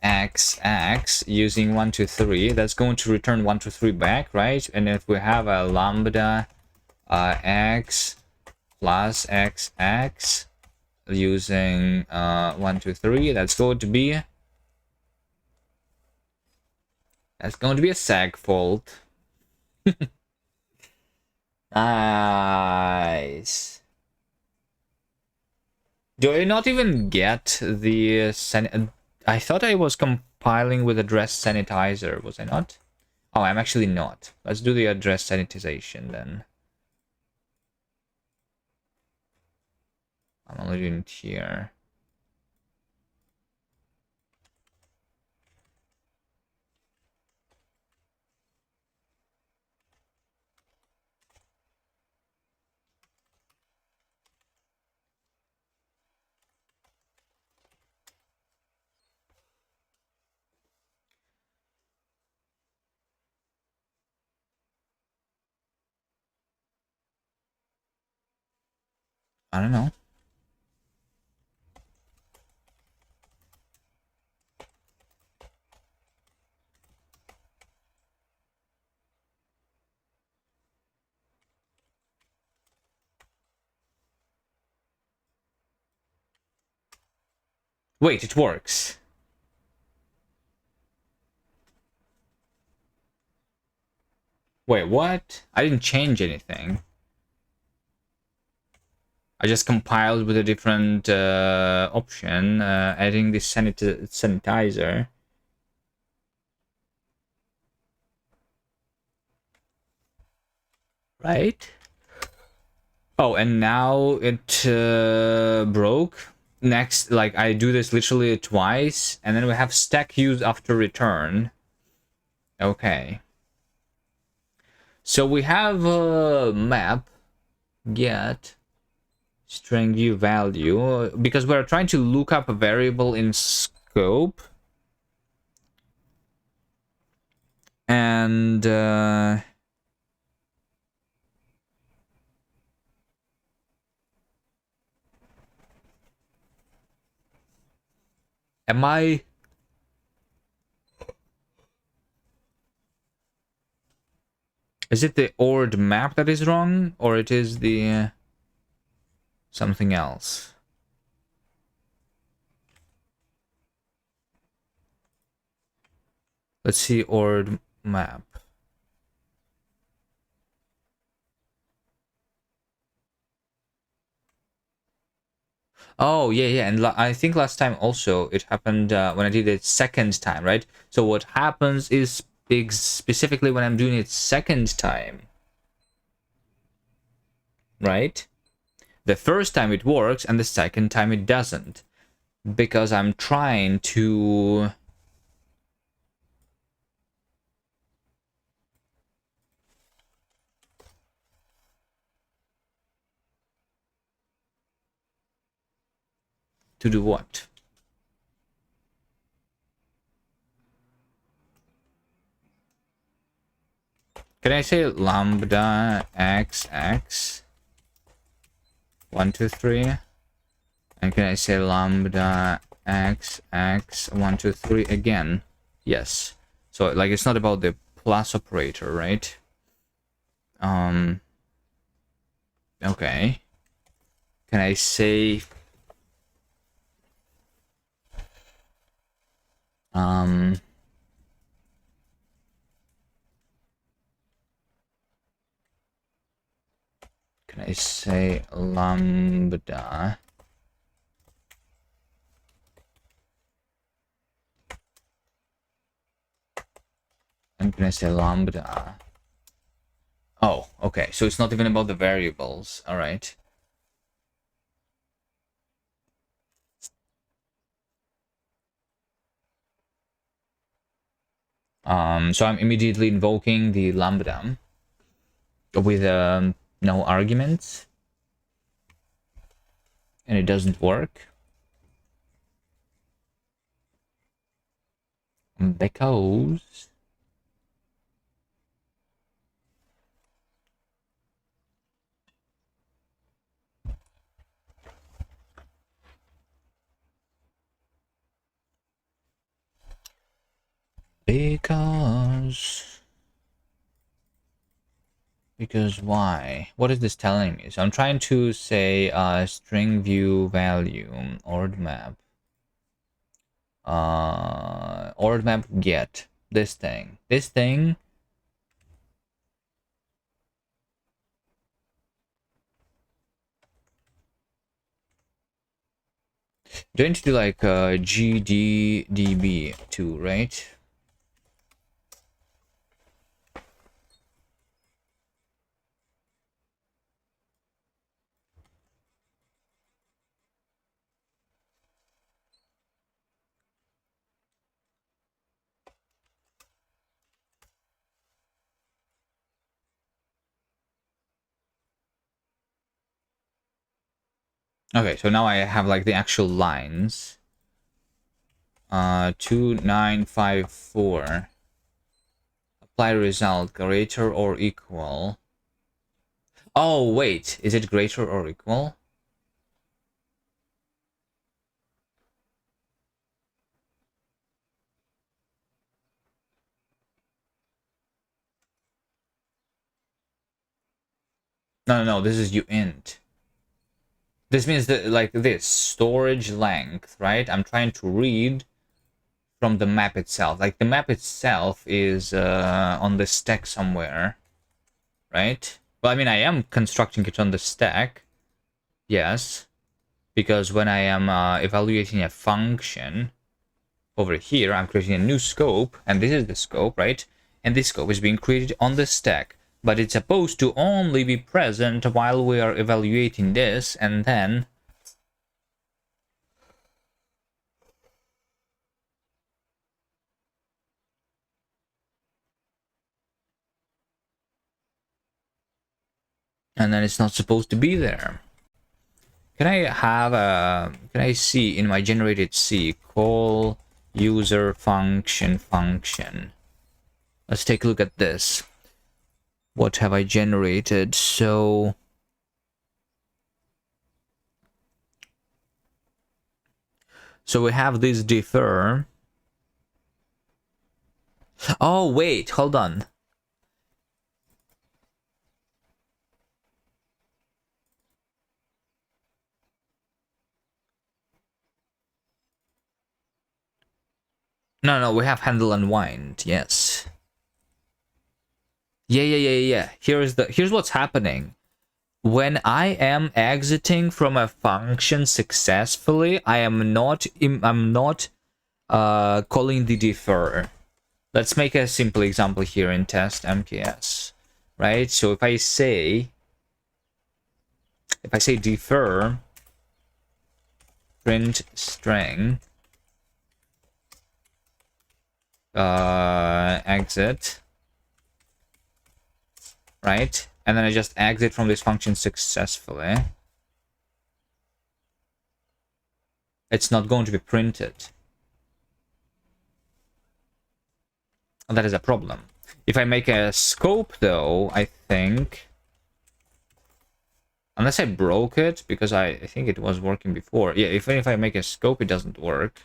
xx using 1, 2, 3? That's going to return 1, 2, 3 back, right? And if we have a lambda x plus xx using 1, 2, 3, that's going to be a segfault. Nice. Do I not even get the I thought I was compiling with address sanitizer, was I not? Oh, I'm actually not. Let's do the address sanitization then. I'm only doing it here. I don't know. Wait, it works. Wait, what? I didn't change anything. I just compiled with a different option, adding this sanitizer. Right? Oh, and now it broke. Next, like I do this literally twice, and then we have stack use after return. Okay. So we have a map get string view value because we're trying to look up a variable in scope. And am I... Is it the ORD map that is wrong, or it is the something else? Let's see ord map. Oh, yeah. And I think last time also it happened when I did it second time, right? So what happens is specifically when I'm doing it second time, right? The first time it works and the second time it doesn't. Because I'm trying to... To do what? Can I say lambda xx 1, 2, 3? And can I say lambda xx 1, 2, 3 again? Yes. So like it's not about the plus operator, right? Okay. Can I say can I say lambda and can I say lambda? Oh, okay. So it's not even about the variables. All right. So I'm immediately invoking the lambda with no arguments, and it doesn't work because because why? What is this telling me? So I'm trying to say string view value ord map ord map get this thing do I need to do like gddb too, right? Okay, so now I have like the actual lines 2954 apply result greater or equal. Oh wait, is it greater or equal? No, this is uint. This means that like this storage length, right? I'm trying to read from the map itself. Like the map itself is on the stack somewhere, right? Well, I mean, I am constructing it on the stack, yes, because when I am evaluating a function over here, I'm creating a new scope, and this is the scope, right? And this scope is being created on the stack, but it's supposed to only be present while we are evaluating this, and then it's not supposed to be there. Can I have a, can I see in my generated C, call user function. Let's take a look at this. What have I generated? So we have this defer. Oh, wait, hold on. No, we have handle unwind. Yes. Yeah. Here's what's happening. When I am exiting from a function successfully, I'm not calling the defer. Let's make a simple example here in test MKS, right? So if I say defer print string exit, right? And then I just exit from this function successfully. It's not going to be printed. And that is a problem. If I make a scope, though, I think, unless I broke it, because I think it was working before. Yeah, if I make a scope, it doesn't work.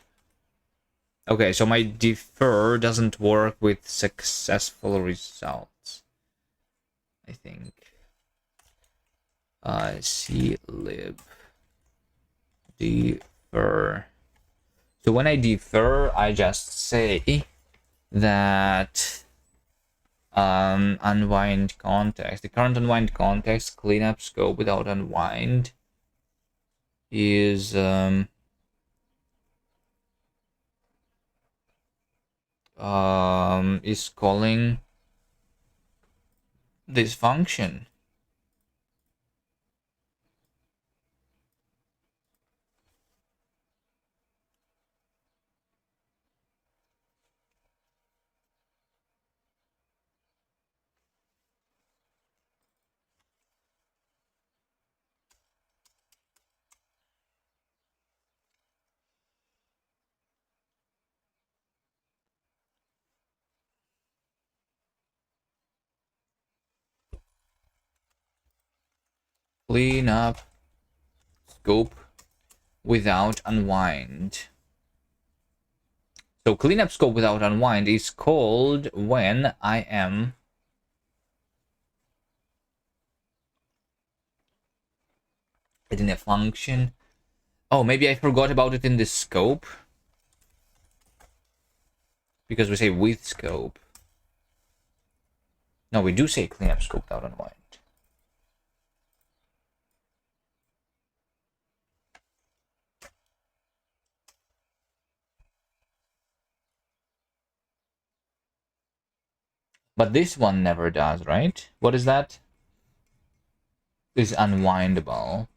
Okay, so my defer doesn't work with successful results, I think. Clib defer. So when I defer, I just say that unwind context. The current unwind context cleanup scope without unwind is calling this function. Cleanup scope without unwind. So cleanup scope without unwind is called when I am in a function. Oh, maybe I forgot about it in the scope, because we say with scope. No, we do say cleanup scope without unwind. But this one never does, right? What is that? Is unwindable.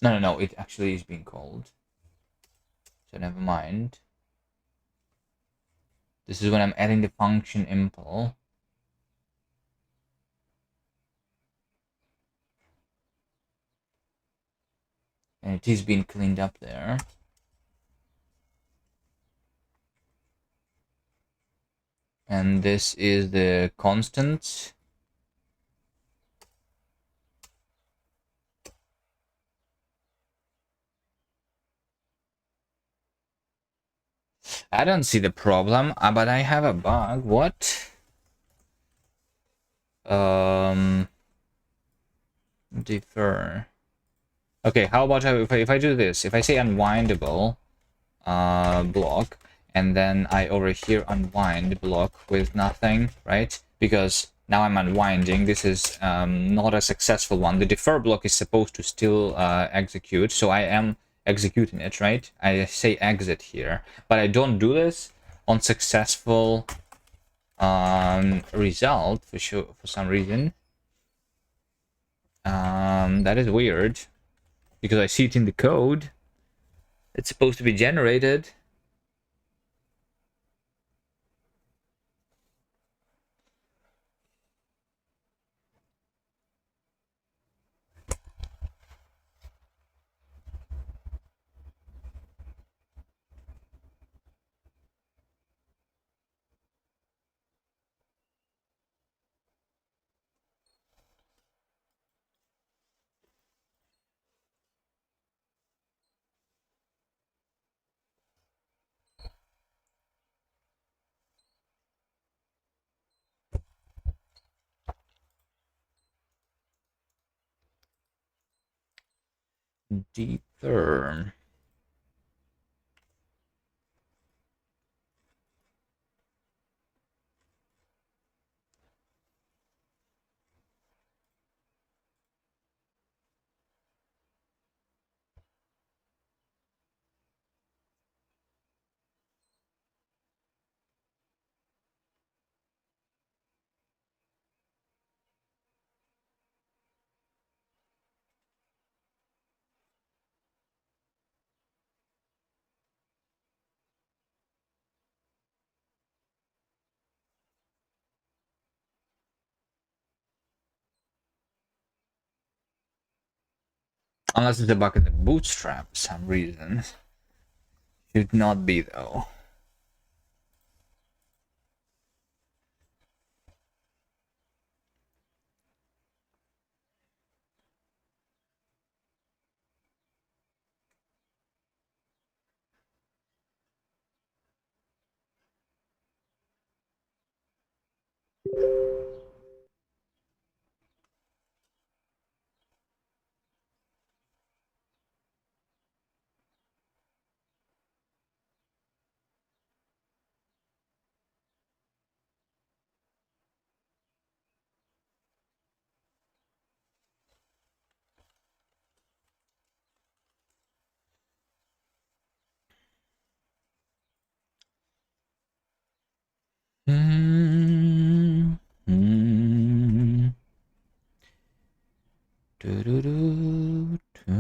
No, it actually is being called. So never mind. This is when I'm adding the function impl. And it is being cleaned up there. And this is the constant. I don't see the problem, but I have a bug. What? Defer. Okay, how about if I do this? If I say unwindable block, and then I over here unwind block with nothing, right? Because now I'm unwinding. This is not a successful one. The defer block is supposed to still execute, so I am executing it, right? I say exit here, but I don't do this on successful result for some reason. That is weird, because I see it in the code. It's supposed to be generated. Deeper. Unless it's a bug in the bootstrap for some reason. Should not be though. Mm, mm, do, do, do, do.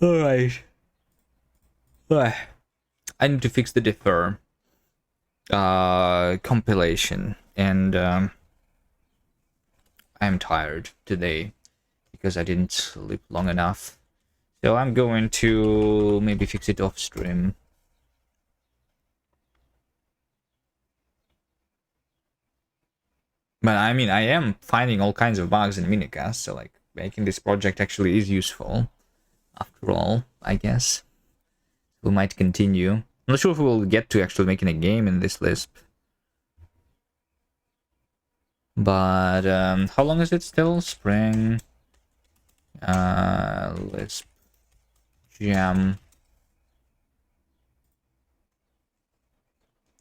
Alright. I need to fix the differ compilation, and I'm tired today because I didn't sleep long enough. So I'm going to maybe fix it off stream. But I mean, I am finding all kinds of bugs in minicast, so like making this project actually is useful. After all, I guess we might continue. I'm not sure if we'll get to actually making a game in this Lisp. But how long is it still? Spring. Lisp jam.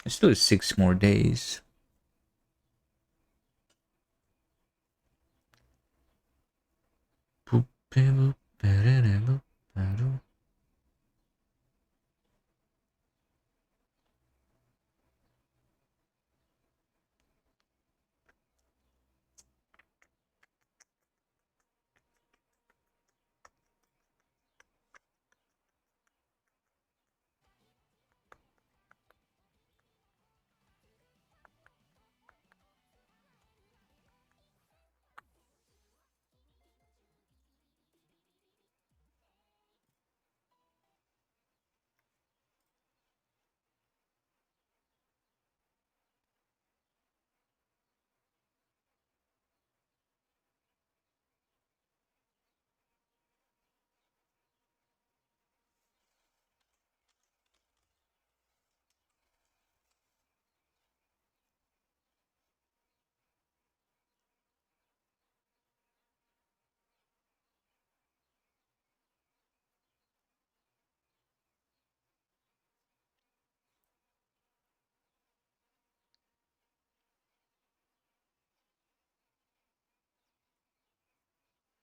It still is 6 more days.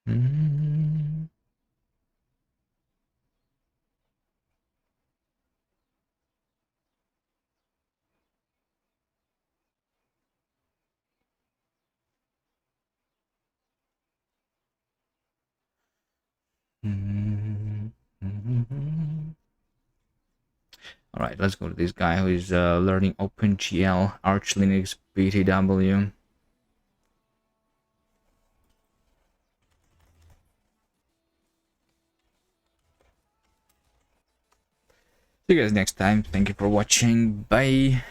Mm. Mm. All right, let's go to this guy who is learning OpenGL Arch Linux BTW. See you guys next time. Thank you for watching. Bye.